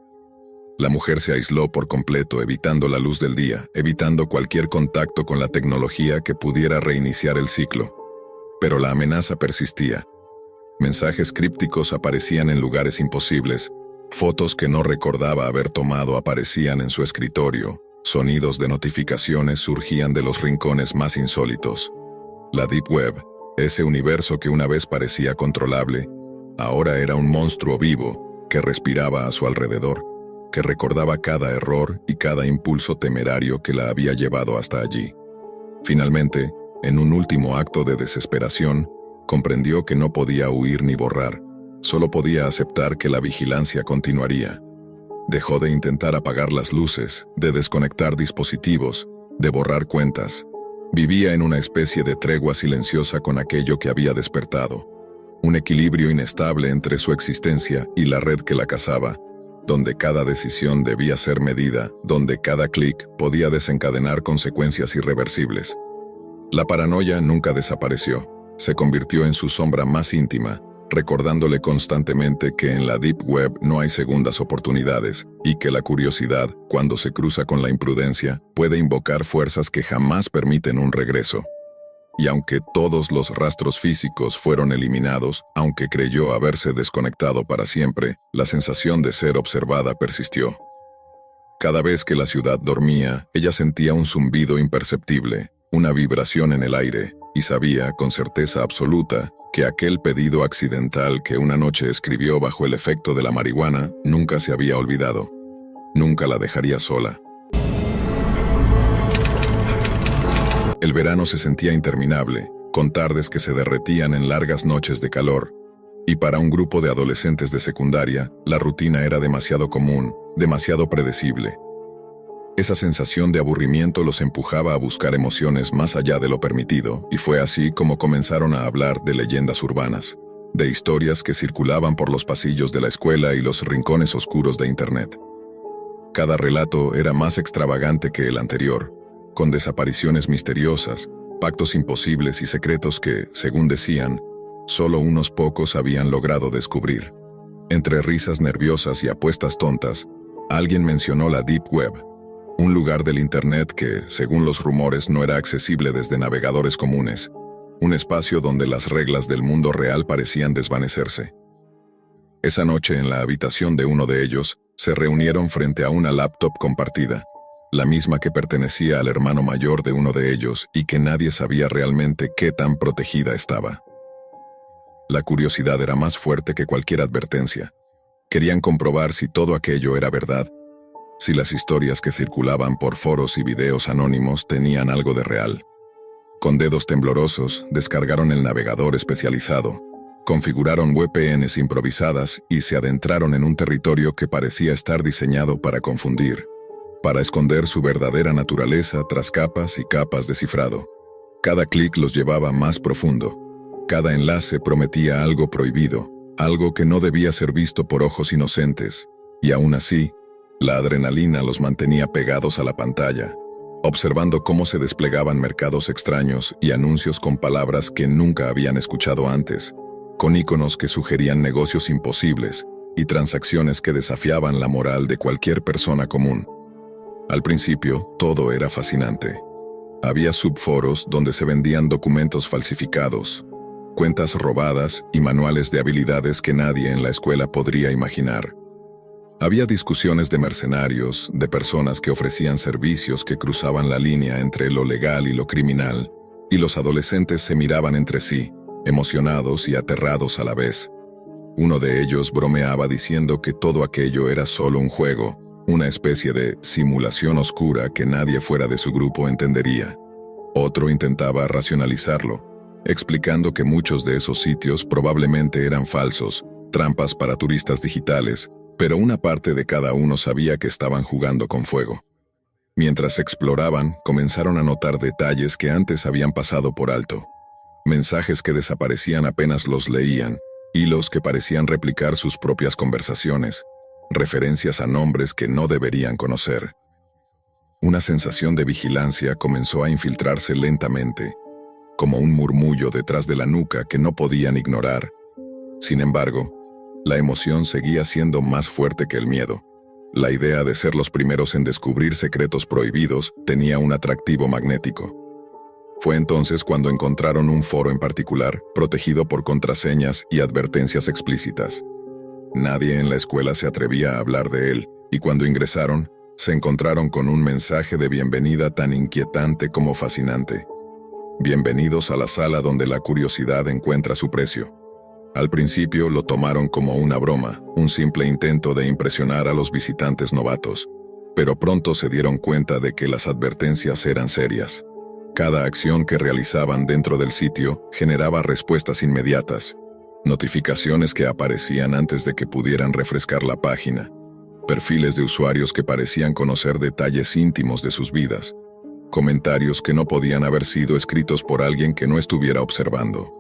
La mujer se aisló por completo, evitando la luz del día, evitando cualquier contacto con la tecnología que pudiera reiniciar el ciclo. Pero la amenaza persistía. Mensajes crípticos aparecían en lugares imposibles, fotos que no recordaba haber tomado aparecían en su escritorio, sonidos de notificaciones surgían de los rincones más insólitos. La Deep Web, ese universo que una vez parecía controlable, ahora era un monstruo vivo que respiraba a su alrededor, que recordaba cada error y cada impulso temerario que la había llevado hasta allí. Finalmente, en un último acto de desesperación, comprendió que no podía huir ni borrar, solo podía aceptar que la vigilancia continuaría. Dejó de intentar apagar las luces, de desconectar dispositivos, de borrar cuentas. Vivía en una especie de tregua silenciosa con aquello que había despertado. Un equilibrio inestable entre su existencia y la red que la cazaba, donde cada decisión debía ser medida, donde cada clic podía desencadenar consecuencias irreversibles. La paranoia nunca desapareció, se convirtió en su sombra más íntima, recordándole constantemente que en la Deep Web no hay segundas oportunidades y que la curiosidad, cuando se cruza con la imprudencia, puede invocar fuerzas que jamás permiten un regreso. Y aunque todos los rastros físicos fueron eliminados, aunque creyó haberse desconectado para siempre, la sensación de ser observada persistió. Cada vez que la ciudad dormía, ella sentía un zumbido imperceptible, una vibración en el aire, y sabía, con certeza absoluta, que aquel pedido accidental que una noche escribió bajo el efecto de la marihuana nunca se había olvidado. Nunca la dejaría sola. El verano se sentía interminable, con tardes que se derretían en largas noches de calor, y para un grupo de adolescentes de secundaria, la rutina era demasiado común, demasiado predecible. Esa sensación de aburrimiento los empujaba a buscar emociones más allá de lo permitido, y fue así como comenzaron a hablar de leyendas urbanas, de historias que circulaban por los pasillos de la escuela y los rincones oscuros de Internet. Cada relato era más extravagante que el anterior, con desapariciones misteriosas, pactos imposibles y secretos que, según decían, solo unos pocos habían logrado descubrir. Entre risas nerviosas y apuestas tontas, alguien mencionó la Deep Web, un lugar del Internet que, según los rumores, no era accesible desde navegadores comunes, un espacio donde las reglas del mundo real parecían desvanecerse. Esa noche, en la habitación de uno de ellos, se reunieron frente a una laptop compartida, la misma que pertenecía al hermano mayor de uno de ellos y que nadie sabía realmente qué tan protegida estaba. La curiosidad era más fuerte que cualquier advertencia. Querían comprobar si todo aquello era verdad, si las historias que circulaban por foros y videos anónimos tenían algo de real. Con dedos temblorosos, descargaron el navegador especializado, configuraron VPNs improvisadas y se adentraron en un territorio que parecía estar diseñado para confundir, para esconder su verdadera naturaleza tras capas y capas de cifrado. Cada clic los llevaba más profundo. Cada enlace prometía algo prohibido, algo que no debía ser visto por ojos inocentes, y aún así, la adrenalina los mantenía pegados a la pantalla, observando cómo se desplegaban mercados extraños y anuncios con palabras que nunca habían escuchado antes, con iconos que sugerían negocios imposibles y transacciones que desafiaban la moral de cualquier persona común. Al principio, todo era fascinante. Había subforos donde se vendían documentos falsificados, cuentas robadas y manuales de habilidades que nadie en la escuela podría imaginar. Había discusiones de mercenarios, de personas que ofrecían servicios que cruzaban la línea entre lo legal y lo criminal, y los adolescentes se miraban entre sí, emocionados y aterrados a la vez. Uno de ellos bromeaba diciendo que todo aquello era solo un juego, una especie de simulación oscura que nadie fuera de su grupo entendería. Otro intentaba racionalizarlo, explicando que muchos de esos sitios probablemente eran falsos, trampas para turistas digitales, pero una parte de cada uno sabía que estaban jugando con fuego. Mientras exploraban, comenzaron a notar detalles que antes habían pasado por alto. Mensajes que desaparecían apenas los leían, hilos que parecían replicar sus propias conversaciones, referencias a nombres que no deberían conocer. Una sensación de vigilancia comenzó a infiltrarse lentamente, como un murmullo detrás de la nuca que no podían ignorar. Sin embargo, la emoción seguía siendo más fuerte que el miedo. La idea de ser los primeros en descubrir secretos prohibidos tenía un atractivo magnético. Fue entonces cuando encontraron un foro en particular, protegido por contraseñas y advertencias explícitas. Nadie en la escuela se atrevía a hablar de él, y cuando ingresaron, se encontraron con un mensaje de bienvenida tan inquietante como fascinante. Bienvenidos a la sala donde la curiosidad encuentra su precio. Al principio lo tomaron como una broma, un simple intento de impresionar a los visitantes novatos, pero pronto se dieron cuenta de que las advertencias eran serias. Cada acción que realizaban dentro del sitio generaba respuestas inmediatas, notificaciones que aparecían antes de que pudieran refrescar la página, perfiles de usuarios que parecían conocer detalles íntimos de sus vidas, comentarios que no podían haber sido escritos por alguien que no estuviera observando.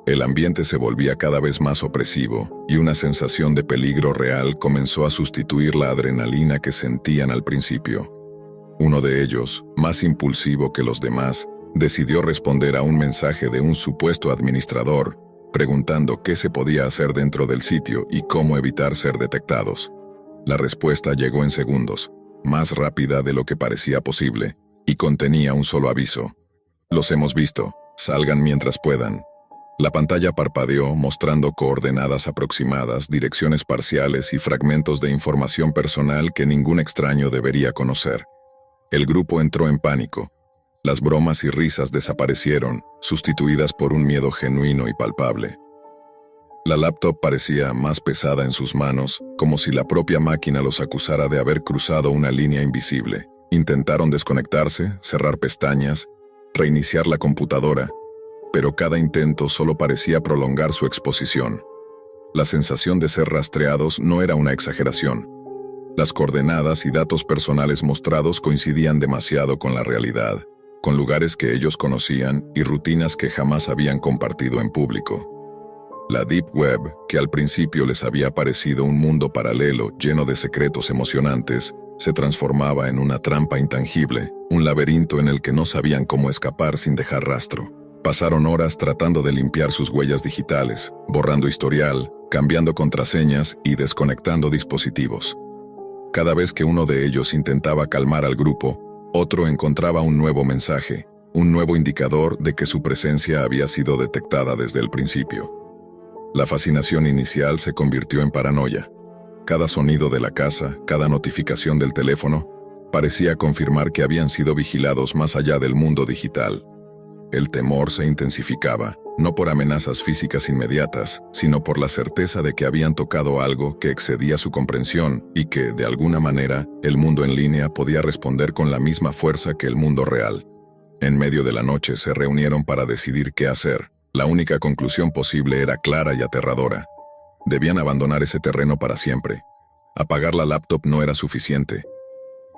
El ambiente se volvía cada vez más opresivo y una sensación de peligro real comenzó a sustituir la adrenalina que sentían al principio. Uno de ellos, más impulsivo que los demás, decidió responder a un mensaje de un supuesto administrador, preguntando qué se podía hacer dentro del sitio y cómo evitar ser detectados. La respuesta llegó en segundos, más rápida de lo que parecía posible, y contenía un solo aviso. Los hemos visto, salgan mientras puedan. La pantalla parpadeó mostrando coordenadas aproximadas, direcciones parciales y fragmentos de información personal que ningún extraño debería conocer. El grupo entró en pánico. Las bromas y risas desaparecieron, sustituidas por un miedo genuino y palpable. La laptop parecía más pesada en sus manos, como si la propia máquina los acusara de haber cruzado una línea invisible. Intentaron desconectarse, cerrar pestañas, reiniciar la computadora, pero cada intento solo parecía prolongar su exposición. La sensación de ser rastreados no era una exageración. Las coordenadas y datos personales mostrados coincidían demasiado con la realidad, con lugares que ellos conocían y rutinas que jamás habían compartido en público. La Deep Web, que al principio les había parecido un mundo paralelo lleno de secretos emocionantes, se transformaba en una trampa intangible, un laberinto en el que no sabían cómo escapar sin dejar rastro. Pasaron horas tratando de limpiar sus huellas digitales, borrando historial, cambiando contraseñas y desconectando dispositivos. Cada vez que uno de ellos intentaba calmar al grupo, otro encontraba un nuevo mensaje, un nuevo indicador de que su presencia había sido detectada desde el principio. La fascinación inicial se convirtió en paranoia. Cada sonido de la casa, cada notificación del teléfono, parecía confirmar que habían sido vigilados más allá del mundo digital. El temor se intensificaba, no por amenazas físicas inmediatas, sino por la certeza de que habían tocado algo que excedía su comprensión y que, de alguna manera, el mundo en línea podía responder con la misma fuerza que el mundo real. En medio de la noche se reunieron para decidir qué hacer. La única conclusión posible era clara y aterradora. Debían abandonar ese terreno para siempre. Apagar la laptop no era suficiente.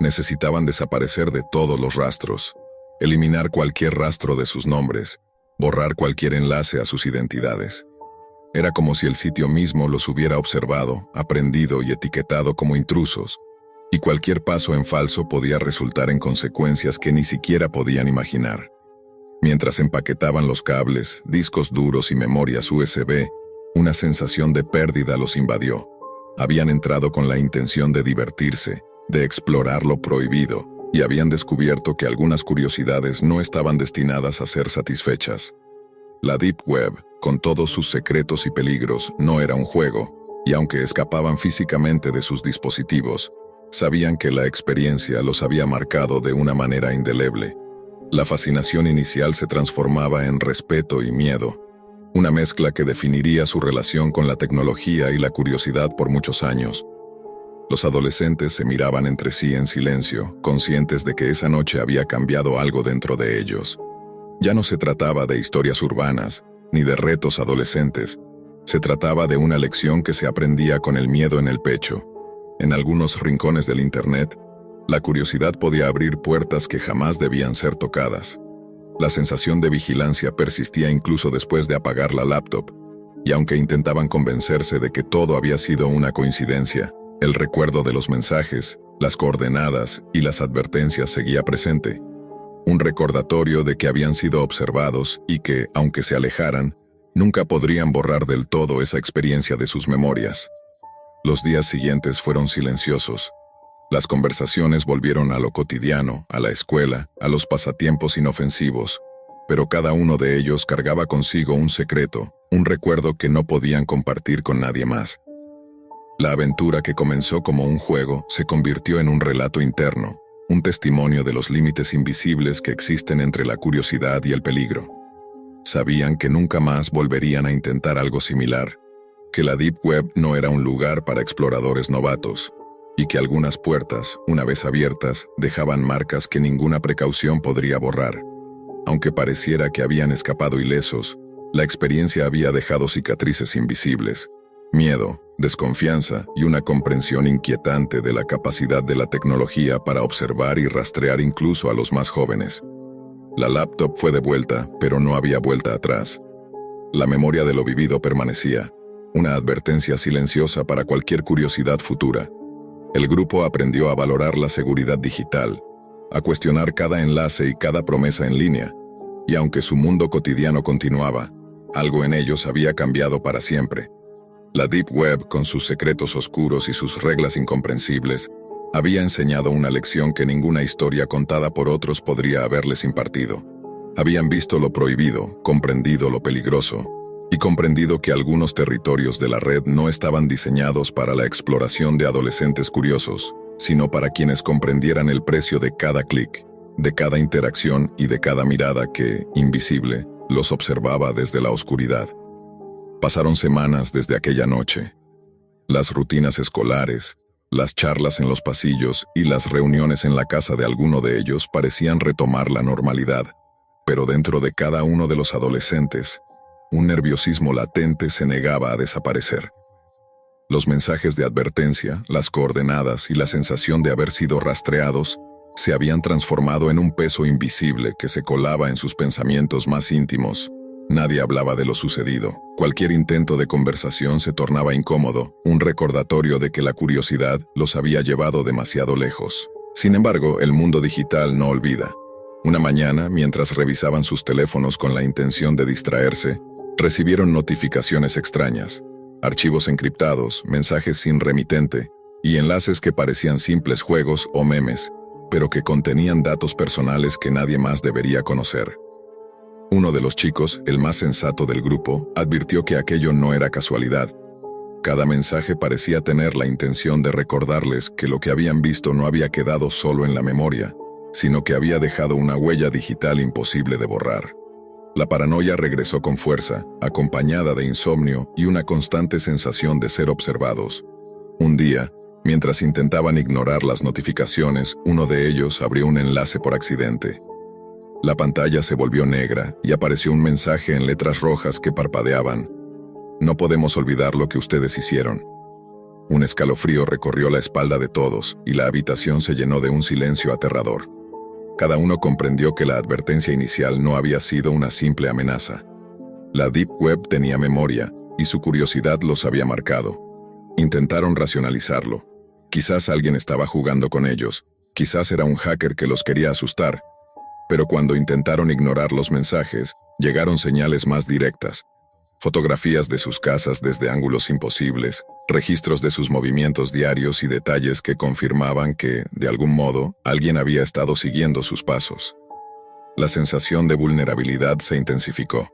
Necesitaban desaparecer de todos los rastros, eliminar cualquier rastro de sus nombres, borrar cualquier enlace a sus identidades. Era como si el sitio mismo los hubiera observado, aprendido y etiquetado como intrusos, y cualquier paso en falso podía resultar en consecuencias que ni siquiera podían imaginar. Mientras empaquetaban los cables, discos duros y memorias USB, una sensación de pérdida los invadió. Habían entrado con la intención de divertirse, de explorar lo prohibido, y habían descubierto que algunas curiosidades no estaban destinadas a ser satisfechas. La Deep Web, con todos sus secretos y peligros, no era un juego, y aunque escapaban físicamente de sus dispositivos, sabían que la experiencia los había marcado de una manera indeleble. La fascinación inicial se transformaba en respeto y miedo, una mezcla que definiría su relación con la tecnología y la curiosidad por muchos años. Los adolescentes se miraban entre sí en silencio, conscientes de que esa noche había cambiado algo dentro de ellos. Ya no se trataba de historias urbanas, ni de retos adolescentes. Se trataba de una lección que se aprendía con el miedo en el pecho. En algunos rincones del Internet, la curiosidad podía abrir puertas que jamás debían ser tocadas. La sensación de vigilancia persistía incluso después de apagar la laptop, y aunque intentaban convencerse de que todo había sido una coincidencia, el recuerdo de los mensajes, las coordenadas y las advertencias seguía presente. Un recordatorio de que habían sido observados y que, aunque se alejaran, nunca podrían borrar del todo esa experiencia de sus memorias. Los días siguientes fueron silenciosos. Las conversaciones volvieron a lo cotidiano, a la escuela, a los pasatiempos inofensivos, pero cada uno de ellos cargaba consigo un secreto, un recuerdo que no podían compartir con nadie más. La aventura que comenzó como un juego se convirtió en un relato interno, un testimonio de los límites invisibles que existen entre la curiosidad y el peligro. Sabían que nunca más volverían a intentar algo similar, que la Deep Web no era un lugar para exploradores novatos, y que algunas puertas, una vez abiertas, dejaban marcas que ninguna precaución podría borrar. Aunque pareciera que habían escapado ilesos, la experiencia había dejado cicatrices invisibles, miedo, desconfianza y una comprensión inquietante de la capacidad de la tecnología para observar y rastrear incluso a los más jóvenes. La laptop fue devuelta, pero no había vuelta atrás. La memoria de lo vivido permanecía, una advertencia silenciosa para cualquier curiosidad futura. El grupo aprendió a valorar la seguridad digital, a cuestionar cada enlace y cada promesa en línea, y aunque su mundo cotidiano continuaba, algo en ellos había cambiado para siempre. La Deep Web, con sus secretos oscuros y sus reglas incomprensibles, había enseñado una lección que ninguna historia contada por otros podría haberles impartido. Habían visto lo prohibido, comprendido lo peligroso, y comprendido que algunos territorios de la red no estaban diseñados para la exploración de adolescentes curiosos, sino para quienes comprendieran el precio de cada clic, de cada interacción y de cada mirada que, invisible, los observaba desde la oscuridad. Pasaron semanas desde aquella noche. Las rutinas escolares, las charlas en los pasillos y las reuniones en la casa de alguno de ellos parecían retomar la normalidad, pero dentro de cada uno de los adolescentes, un nerviosismo latente se negaba a desaparecer. Los mensajes de advertencia, las coordenadas y la sensación de haber sido rastreados se habían transformado en un peso invisible que se colaba en sus pensamientos más íntimos. Nadie hablaba de lo sucedido. Cualquier intento de conversación se tornaba incómodo, un recordatorio de que la curiosidad los había llevado demasiado lejos. Sin embargo, el mundo digital no olvida. Una mañana, mientras revisaban sus teléfonos con la intención de distraerse, recibieron notificaciones extrañas, archivos encriptados, mensajes sin remitente y enlaces que parecían simples juegos o memes, pero que contenían datos personales que nadie más debería conocer. Uno de los chicos, el más sensato del grupo, advirtió que aquello no era casualidad. Cada mensaje parecía tener la intención de recordarles que lo que habían visto no había quedado solo en la memoria, sino que había dejado una huella digital imposible de borrar. La paranoia regresó con fuerza, acompañada de insomnio y una constante sensación de ser observados. Un día, mientras intentaban ignorar las notificaciones, uno de ellos abrió un enlace por accidente. La pantalla se volvió negra y apareció un mensaje en letras rojas que parpadeaban. No podemos olvidar lo que ustedes hicieron. Un escalofrío recorrió la espalda de todos y la habitación se llenó de un silencio aterrador. Cada uno comprendió que la advertencia inicial no había sido una simple amenaza. La Deep Web tenía memoria y su curiosidad los había marcado. Intentaron racionalizarlo. Quizás alguien estaba jugando con ellos, quizás era un hacker que los quería asustar. Pero cuando intentaron ignorar los mensajes, llegaron señales más directas. Fotografías de sus casas desde ángulos imposibles, registros de sus movimientos diarios y detalles que confirmaban que, de algún modo, alguien había estado siguiendo sus pasos. La sensación de vulnerabilidad se intensificó.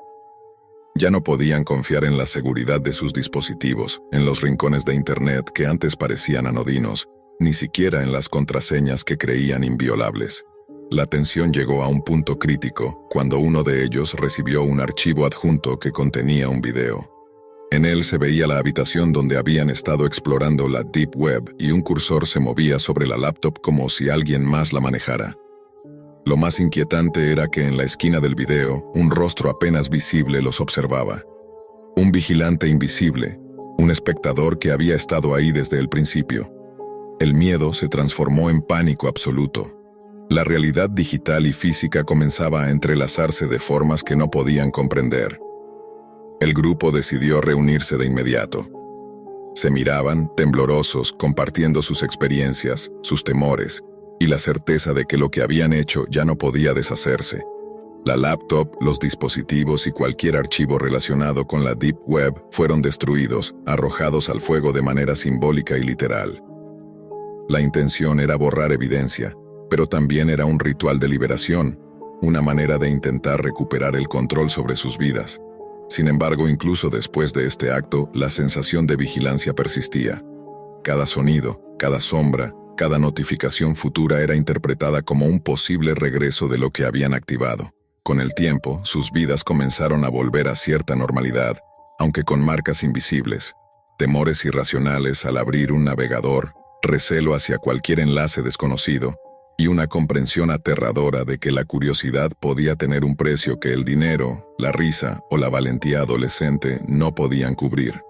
Ya no podían confiar en la seguridad de sus dispositivos, en los rincones de Internet que antes parecían anodinos, ni siquiera en las contraseñas que creían inviolables. La tensión llegó a un punto crítico cuando uno de ellos recibió un archivo adjunto que contenía un video. En él se veía la habitación donde habían estado explorando la Deep Web y un cursor se movía sobre la laptop como si alguien más la manejara. Lo más inquietante era que en la esquina del video, un rostro apenas visible los observaba. Un vigilante invisible, un espectador que había estado ahí desde el principio. El miedo se transformó en pánico absoluto. La realidad digital y física comenzaba a entrelazarse de formas que no podían comprender. El grupo decidió reunirse de inmediato. Se miraban, temblorosos, compartiendo sus experiencias, sus temores, y la certeza de que lo que habían hecho ya no podía deshacerse. La laptop, los dispositivos y cualquier archivo relacionado con la Deep Web fueron destruidos, arrojados al fuego de manera simbólica y literal. La intención era borrar evidencia, pero también era un ritual de liberación, una manera de intentar recuperar el control sobre sus vidas. Sin embargo, incluso después de este acto, la sensación de vigilancia persistía. Cada sonido, cada sombra, cada notificación futura era interpretada como un posible regreso de lo que habían activado. Con el tiempo, sus vidas comenzaron a volver a cierta normalidad, aunque con marcas invisibles, temores irracionales al abrir un navegador, recelo hacia cualquier enlace desconocido, y una comprensión aterradora de que la curiosidad podía tener un precio que el dinero, la risa o la valentía adolescente no podían cubrir.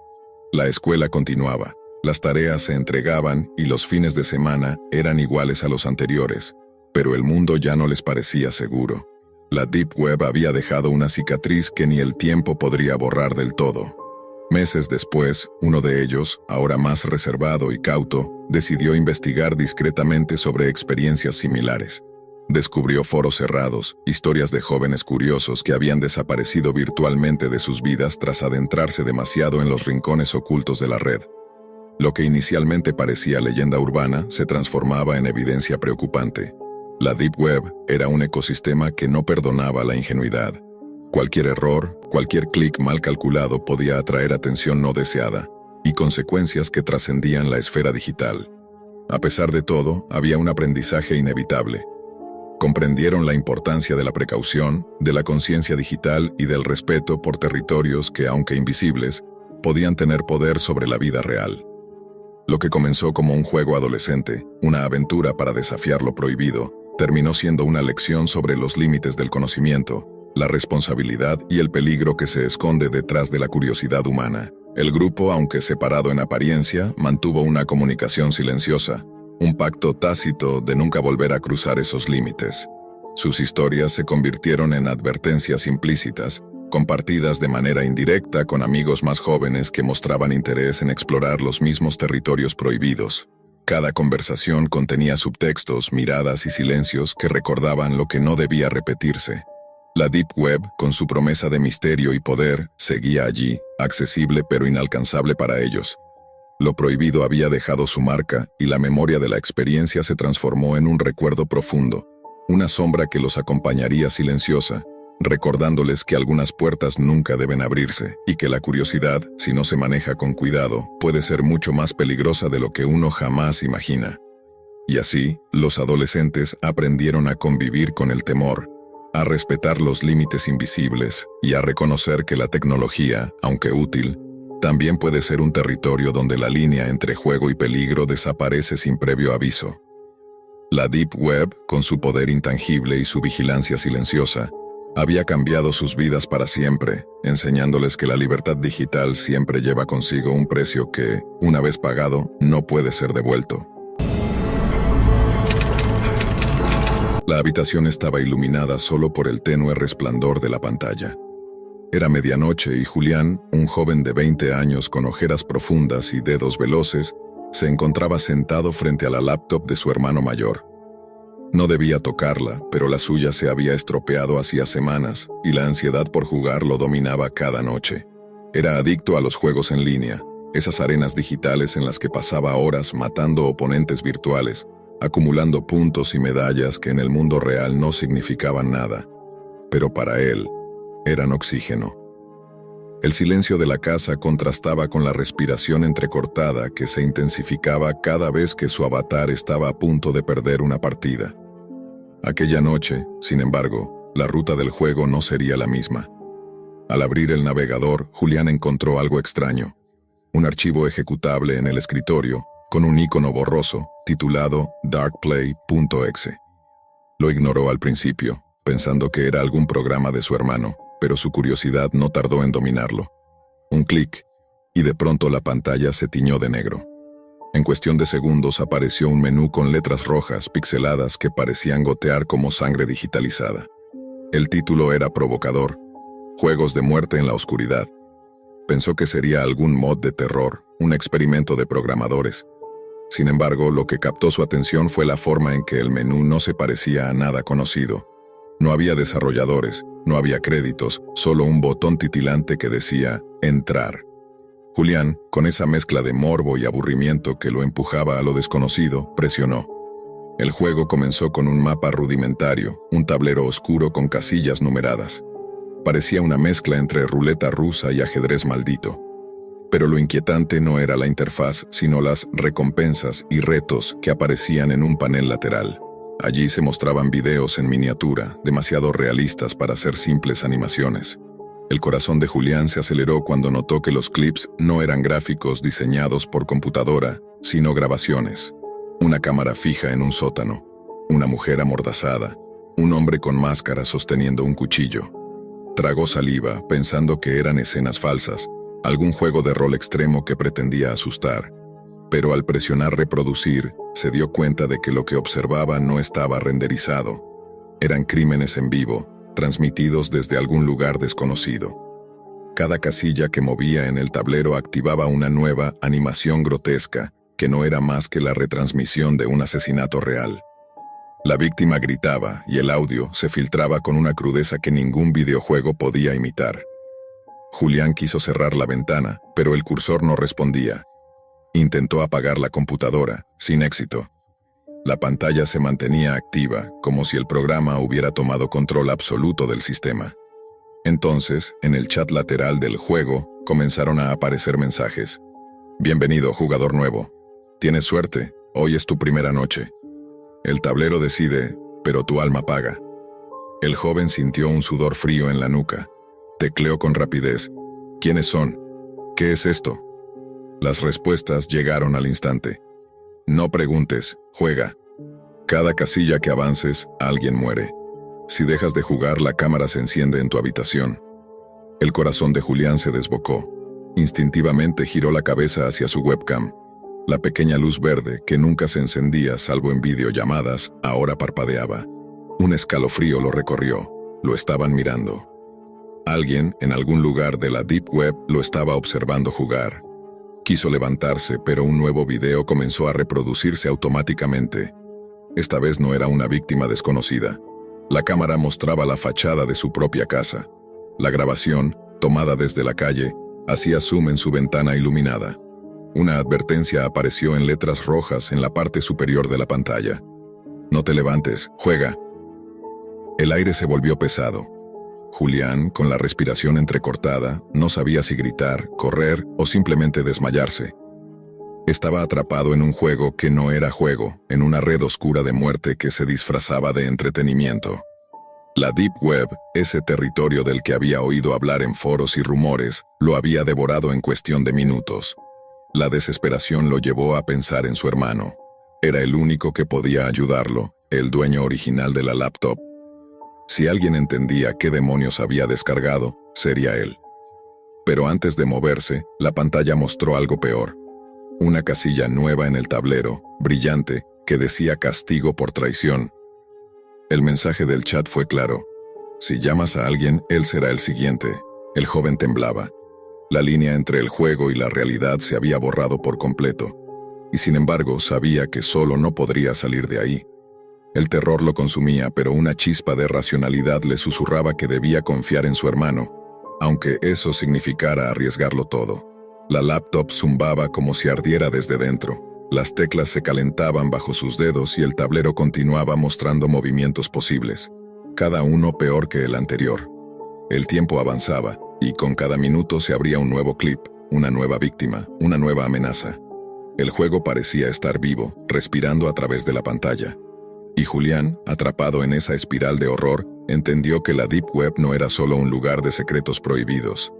La escuela continuaba, las tareas se entregaban y los fines de semana eran iguales a los anteriores, pero el mundo ya no les parecía seguro. La Deep Web había dejado una cicatriz que ni el tiempo podría borrar del todo. Meses después, uno de ellos, ahora más reservado y cauto, decidió investigar discretamente sobre experiencias similares. Descubrió foros cerrados, historias de jóvenes curiosos que habían desaparecido virtualmente de sus vidas tras adentrarse demasiado en los rincones ocultos de la red. Lo que inicialmente parecía leyenda urbana se transformaba en evidencia preocupante. La Deep Web era un ecosistema que no perdonaba la ingenuidad. Cualquier error, cualquier clic mal calculado podía atraer atención no deseada y consecuencias que trascendían la esfera digital. A pesar de todo, había un aprendizaje inevitable. Comprendieron la importancia de la precaución, de la conciencia digital y del respeto por territorios que, aunque invisibles, podían tener poder sobre la vida real. Lo que comenzó como un juego adolescente, una aventura para desafiar lo prohibido, terminó siendo una lección sobre los límites del conocimiento, la responsabilidad y el peligro que se esconde detrás de la curiosidad humana. El grupo, aunque separado en apariencia, mantuvo una comunicación silenciosa, un pacto tácito de nunca volver a cruzar esos límites. Sus historias se convirtieron en advertencias implícitas, compartidas de manera indirecta con amigos más jóvenes que mostraban interés en explorar los mismos territorios prohibidos. Cada conversación contenía subtextos, miradas y silencios que recordaban lo que no debía repetirse. La Deep Web, con su promesa de misterio y poder, seguía allí, accesible pero inalcanzable para ellos. Lo prohibido había dejado su marca y la memoria de la experiencia se transformó en un recuerdo profundo, una sombra que los acompañaría silenciosa, recordándoles que algunas puertas nunca deben abrirse y que la curiosidad, si no se maneja con cuidado, puede ser mucho más peligrosa de lo que uno jamás imagina. Y así, los adolescentes aprendieron a convivir con el temor, a respetar los límites invisibles y a reconocer que la tecnología, aunque útil, también puede ser un territorio donde la línea entre juego y peligro desaparece sin previo aviso. La Deep Web, con su poder intangible y su vigilancia silenciosa, había cambiado sus vidas para siempre, enseñándoles que la libertad digital siempre lleva consigo un precio que, una vez pagado, no puede ser devuelto. La habitación estaba iluminada solo por el tenue resplandor de la pantalla. Era medianoche y Julián, un joven de 20 años con ojeras profundas y dedos veloces, se encontraba sentado frente a la laptop de su hermano mayor. No debía tocarla, pero la suya se había estropeado hacía semanas y la ansiedad por jugar lo dominaba cada noche. Era adicto a los juegos en línea, esas arenas digitales en las que pasaba horas matando oponentes virtuales, acumulando puntos y medallas que en el mundo real no significaban nada. Pero para él, eran oxígeno. El silencio de la casa contrastaba con la respiración entrecortada que se intensificaba cada vez que su avatar estaba a punto de perder una partida. Aquella noche, sin embargo, la ruta del juego no sería la misma. Al abrir el navegador, Julián encontró algo extraño. Un archivo ejecutable en el escritorio, con un icono borroso, titulado darkplay.exe. Lo ignoró al principio, pensando que era algún programa de su hermano, pero su curiosidad no tardó en dominarlo. Un clic, y de pronto la pantalla se tiñó de negro. En cuestión de segundos apareció un menú con letras rojas pixeladas que parecían gotear como sangre digitalizada. El título era provocador: Juegos de muerte en la oscuridad. Pensó que sería algún mod de terror, un experimento de programadores. Sin embargo, lo que captó su atención fue la forma en que el menú no se parecía a nada conocido. No había desarrolladores, no había créditos, solo un botón titilante que decía «Entrar». Julián, con esa mezcla de morbo y aburrimiento que lo empujaba a lo desconocido, presionó. El juego comenzó con un mapa rudimentario, un tablero oscuro con casillas numeradas. Parecía una mezcla entre ruleta rusa y ajedrez maldito. Pero lo inquietante no era la interfaz, sino las recompensas y retos que aparecían en un panel lateral. Allí se mostraban videos en miniatura, demasiado realistas para ser simples animaciones. El corazón de Julián se aceleró cuando notó que los clips no eran gráficos diseñados por computadora, sino grabaciones. Una cámara fija en un sótano, una mujer amordazada, un hombre con máscara sosteniendo un cuchillo. Tragó saliva, pensando que eran escenas falsas, algún juego de rol extremo que pretendía asustar. Pero al presionar reproducir, se dio cuenta de que lo que observaba no estaba renderizado. Eran crímenes en vivo, transmitidos desde algún lugar desconocido. Cada casilla que movía en el tablero activaba una nueva animación grotesca, que no era más que la retransmisión de un asesinato real. La víctima gritaba y el audio se filtraba con una crudeza que ningún videojuego podía imitar. Julián quiso cerrar la ventana, pero el cursor no respondía. Intentó apagar la computadora, sin éxito. La pantalla se mantenía activa, como si el programa hubiera tomado control absoluto del sistema. Entonces, en el chat lateral del juego, comenzaron a aparecer mensajes. «Bienvenido, jugador nuevo. Tienes suerte, hoy es tu primera noche. El tablero decide, pero tu alma paga». El joven sintió un sudor frío en la nuca. Tecleó con rapidez. «¿Quiénes son? ¿Qué es esto?» Las respuestas llegaron al instante. «No preguntes, juega. Cada casilla que avances, alguien muere. Si dejas de jugar, la cámara se enciende en tu habitación». El corazón de Julián se desbocó. Instintivamente giró la cabeza hacia su webcam. La pequeña luz verde, que nunca se encendía salvo en videollamadas, ahora parpadeaba. Un escalofrío lo recorrió. Lo estaban mirando. Alguien, en algún lugar de la Deep Web, lo estaba observando jugar. Quiso levantarse, pero un nuevo video comenzó a reproducirse automáticamente. Esta vez no era una víctima desconocida. La cámara mostraba la fachada de su propia casa. La grabación, tomada desde la calle, hacía zoom en su ventana iluminada. Una advertencia apareció en letras rojas en la parte superior de la pantalla. «No te levantes, juega». El aire se volvió pesado. Julián, con la respiración entrecortada, no sabía si gritar, correr o simplemente desmayarse. Estaba atrapado en un juego que no era juego, en una red oscura de muerte que se disfrazaba de entretenimiento. La Deep Web, ese territorio del que había oído hablar en foros y rumores, lo había devorado en cuestión de minutos. La desesperación lo llevó a pensar en su hermano. Era el único que podía ayudarlo, el dueño original de la laptop. Si alguien entendía qué demonios había descargado, sería él. Pero antes de moverse, la pantalla mostró algo peor. Una casilla nueva en el tablero, brillante, que decía castigo por traición. El mensaje del chat fue claro. Si llamas a alguien, él será el siguiente. El joven temblaba. La línea entre el juego y la realidad se había borrado por completo. Y sin embargo, sabía que solo no podría salir de ahí. El terror lo consumía, pero una chispa de racionalidad le susurraba que debía confiar en su hermano, aunque eso significara arriesgarlo todo. La laptop zumbaba como si ardiera desde dentro. Las teclas se calentaban bajo sus dedos y el tablero continuaba mostrando movimientos posibles, cada uno peor que el anterior. El tiempo avanzaba, y con cada minuto se abría un nuevo clip, una nueva víctima, una nueva amenaza. El juego parecía estar vivo, respirando a través de la pantalla. Y Julián, atrapado en esa espiral de horror, entendió que la Deep Web no era solo un lugar de secretos prohibidos.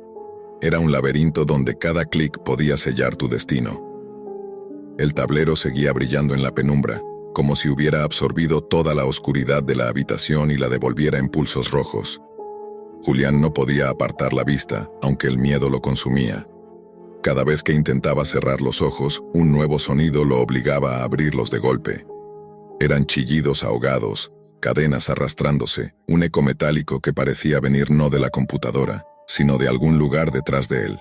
Era un laberinto donde cada clic podía sellar tu destino. El tablero seguía brillando en la penumbra, como si hubiera absorbido toda la oscuridad de la habitación y la devolviera en pulsos rojos. Julián no podía apartar la vista, aunque el miedo lo consumía. Cada vez que intentaba cerrar los ojos, un nuevo sonido lo obligaba a abrirlos de golpe. Eran chillidos ahogados, cadenas arrastrándose, un eco metálico que parecía venir no de la computadora, sino de algún lugar detrás de él.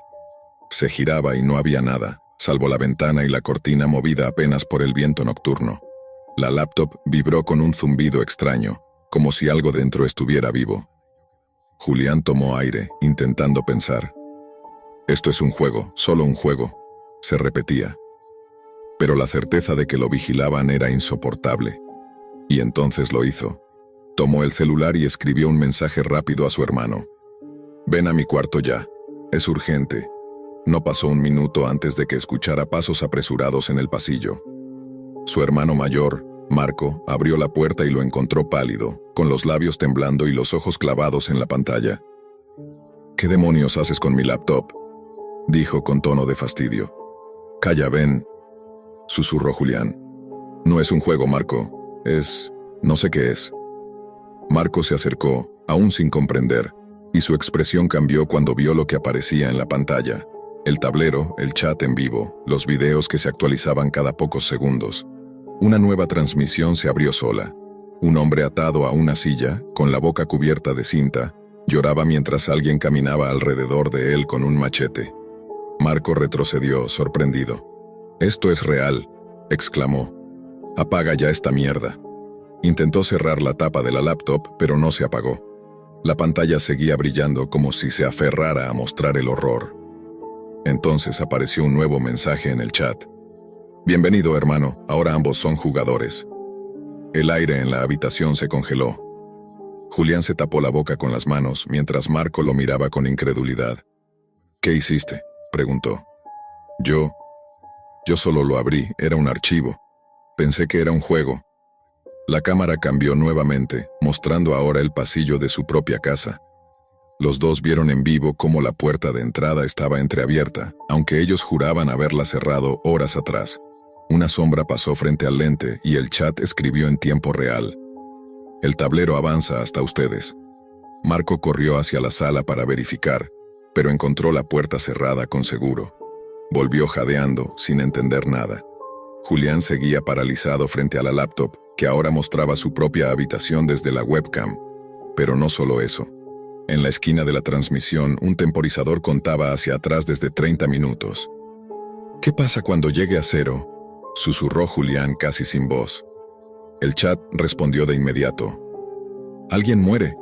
Se giraba y no había nada, salvo la ventana y la cortina movida apenas por el viento nocturno. La laptop vibró con un zumbido extraño, como si algo dentro estuviera vivo. Julián tomó aire, intentando pensar. Esto es un juego, solo un juego, se repetía. Pero la certeza de que lo vigilaban era insoportable. Y entonces lo hizo. Tomó el celular y escribió un mensaje rápido a su hermano. «Ven a mi cuarto ya. Es urgente». No pasó un minuto antes de que escuchara pasos apresurados en el pasillo. Su hermano mayor, Marco, abrió la puerta y lo encontró pálido, con los labios temblando y los ojos clavados en la pantalla. «¿Qué demonios haces con mi laptop?», dijo con tono de fastidio. «Calla, ven», susurró Julián. «No es un juego, Marco. No sé qué es». Marco se acercó, aún sin comprender, y su expresión cambió cuando vio lo que aparecía en la pantalla. El tablero, el chat en vivo, los videos que se actualizaban cada pocos segundos. Una nueva transmisión se abrió sola. Un hombre atado a una silla, con la boca cubierta de cinta, lloraba mientras alguien caminaba alrededor de él con un machete. Marco retrocedió, sorprendido. «Esto es real», exclamó. «Apaga ya esta mierda». Intentó cerrar la tapa de la laptop, pero no se apagó. La pantalla seguía brillando como si se aferrara a mostrar el horror. Entonces apareció un nuevo mensaje en el chat. «Bienvenido, hermano, ahora ambos son jugadores». El aire en la habitación se congeló. Julián se tapó la boca con las manos mientras Marco lo miraba con incredulidad. «¿Qué hiciste?», preguntó. Yo solo lo abrí, era un archivo. Pensé que era un juego». La cámara cambió nuevamente, mostrando ahora el pasillo de su propia casa. Los dos vieron en vivo cómo la puerta de entrada estaba entreabierta, aunque ellos juraban haberla cerrado horas atrás. Una sombra pasó frente al lente y el chat escribió en tiempo real. «El tablero avanza hasta ustedes». Marco corrió hacia la sala para verificar, pero encontró la puerta cerrada con seguro. Volvió jadeando, sin entender nada. Julián seguía paralizado frente a la laptop, que ahora mostraba su propia habitación desde la webcam. Pero no solo eso. En la esquina de la transmisión, un temporizador contaba hacia atrás desde 30 minutos. «¿Qué pasa cuando llegue a 0?», susurró Julián casi sin voz. El chat respondió de inmediato. «Alguien muere.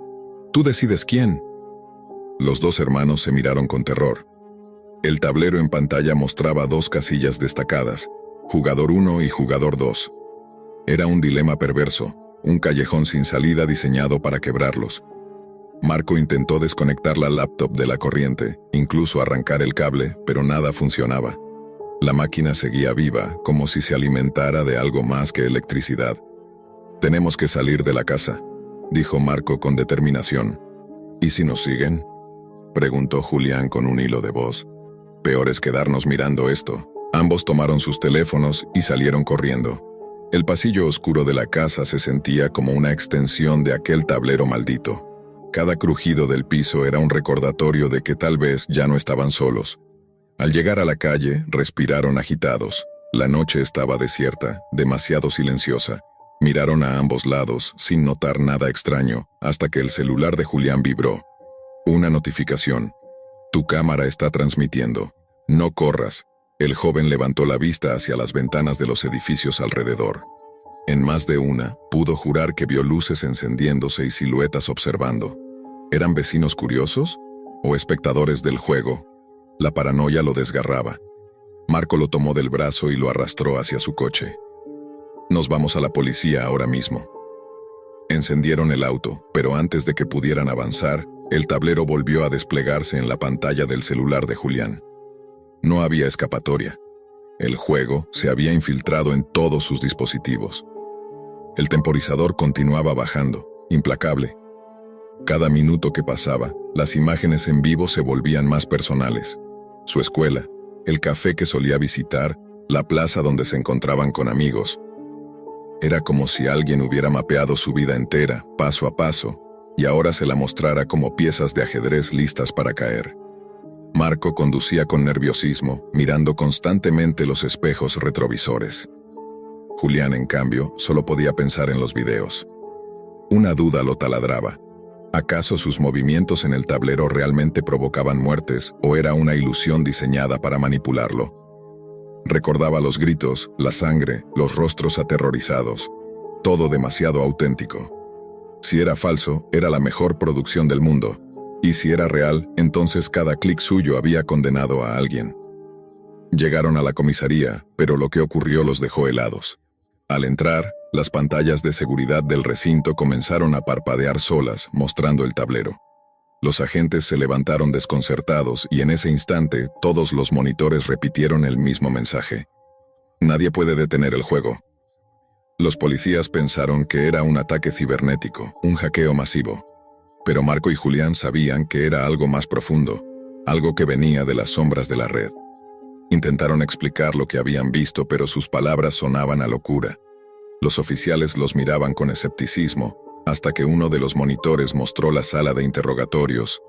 Tú decides quién». Los dos hermanos se miraron con terror. El tablero en pantalla mostraba dos casillas destacadas, Jugador 1 y Jugador 2. Era un dilema perverso, un callejón sin salida diseñado para quebrarlos. Marco intentó desconectar la laptop de la corriente, incluso arrancar el cable, pero nada funcionaba. La máquina seguía viva, como si se alimentara de algo más que electricidad. «Tenemos que salir de la casa», dijo Marco con determinación. «¿Y si nos siguen?», preguntó Julián con un hilo de voz. «Peor es quedarnos mirando esto». Ambos tomaron sus teléfonos y salieron corriendo. El pasillo oscuro de la casa se sentía como una extensión de aquel tablero maldito. Cada crujido del piso era un recordatorio de que tal vez ya no estaban solos. Al llegar a la calle, respiraron agitados. La noche estaba desierta, demasiado silenciosa. Miraron a ambos lados, sin notar nada extraño, hasta que el celular de Julián vibró. Una notificación. «Tu cámara está transmitiendo. No corras». El joven levantó la vista hacia las ventanas de los edificios alrededor. En más de una, pudo jurar que vio luces encendiéndose y siluetas observando. ¿Eran vecinos curiosos? ¿O espectadores del juego? La paranoia lo desgarraba. Marco lo tomó del brazo y lo arrastró hacia su coche. «Nos vamos a la policía ahora mismo». Encendieron el auto, pero antes de que pudieran avanzar, el tablero volvió a desplegarse en la pantalla del celular de Julián. No había escapatoria. El juego se había infiltrado en todos sus dispositivos. El temporizador continuaba bajando, implacable. Cada minuto que pasaba, las imágenes en vivo se volvían más personales. Su escuela, el café que solía visitar, la plaza donde se encontraban con amigos. Era como si alguien hubiera mapeado su vida entera, paso a paso, y ahora se la mostrara como piezas de ajedrez listas para caer. Marco conducía con nerviosismo, mirando constantemente los espejos retrovisores. Julián, en cambio, solo podía pensar en los videos. Una duda lo taladraba. ¿Acaso sus movimientos en el tablero realmente provocaban muertes o era una ilusión diseñada para manipularlo? Recordaba los gritos, la sangre, los rostros aterrorizados. Todo demasiado auténtico. Si era falso, era la mejor producción del mundo. Y si era real, entonces cada clic suyo había condenado a alguien. Llegaron a la comisaría, pero lo que ocurrió los dejó helados. Al entrar, las pantallas de seguridad del recinto comenzaron a parpadear solas, mostrando el tablero. Los agentes se levantaron desconcertados y en ese instante todos los monitores repitieron el mismo mensaje. Nadie puede detener el juego. Los policías pensaron que era un ataque cibernético, un hackeo masivo. Pero Marco y Julián sabían que era algo más profundo, algo que venía de las sombras de la red. Intentaron explicar lo que habían visto, pero sus palabras sonaban a locura. Los oficiales los miraban con escepticismo, hasta que uno de los monitores mostró la sala de interrogatorios,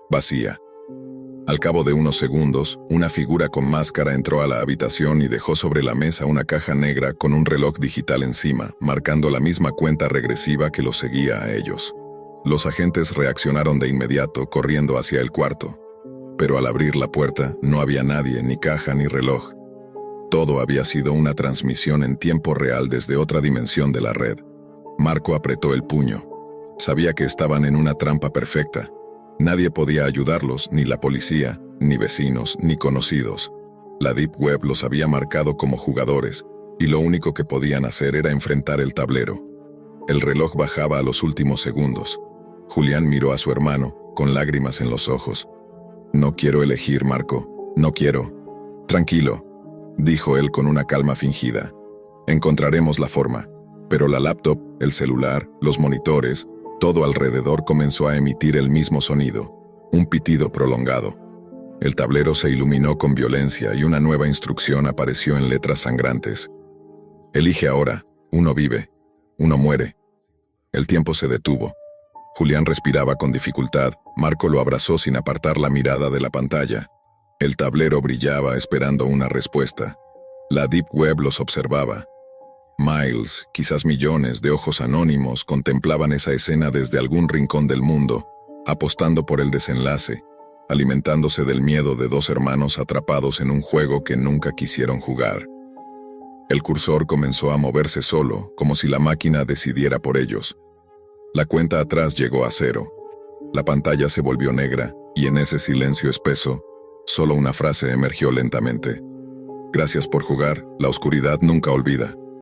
vacía. Al cabo de unos segundos, una figura con máscara entró a la habitación y dejó sobre la mesa una caja negra con un reloj digital encima, marcando la misma cuenta regresiva que los seguía a ellos. Los agentes reaccionaron de inmediato, corriendo hacia el cuarto. Pero al abrir la puerta, no había nadie, ni caja ni reloj. Todo había sido una transmisión en tiempo real desde otra dimensión de la red. Marco apretó el puño. Sabía que estaban en una trampa perfecta. Nadie podía ayudarlos, ni la policía, ni vecinos, ni conocidos. La Deep Web los había marcado como jugadores, y lo único que podían hacer era enfrentar el tablero. El reloj bajaba a los últimos segundos. Julián miró a su hermano, con lágrimas en los ojos. «No quiero elegir, Marco. No quiero». «Tranquilo», dijo él con una calma fingida. «Encontraremos la forma». Pero la laptop, el celular, los monitores, todo alrededor comenzó a emitir el mismo sonido, un pitido prolongado. El tablero se iluminó con violencia y una nueva instrucción apareció en letras sangrantes. «Elige ahora, uno vive, uno muere». El tiempo se detuvo. Julián respiraba con dificultad, Marco lo abrazó sin apartar la mirada de la pantalla. El tablero brillaba esperando una respuesta. La Deep Web los observaba. Miles, quizás millones de ojos anónimos contemplaban esa escena desde algún rincón del mundo, apostando por el desenlace, alimentándose del miedo de dos hermanos atrapados en un juego que nunca quisieron jugar. El cursor comenzó a moverse solo, como si la máquina decidiera por ellos. La cuenta atrás llegó a 0. La pantalla se volvió negra, y en ese silencio espeso, solo una frase emergió lentamente. «Gracias por jugar, la oscuridad nunca olvida».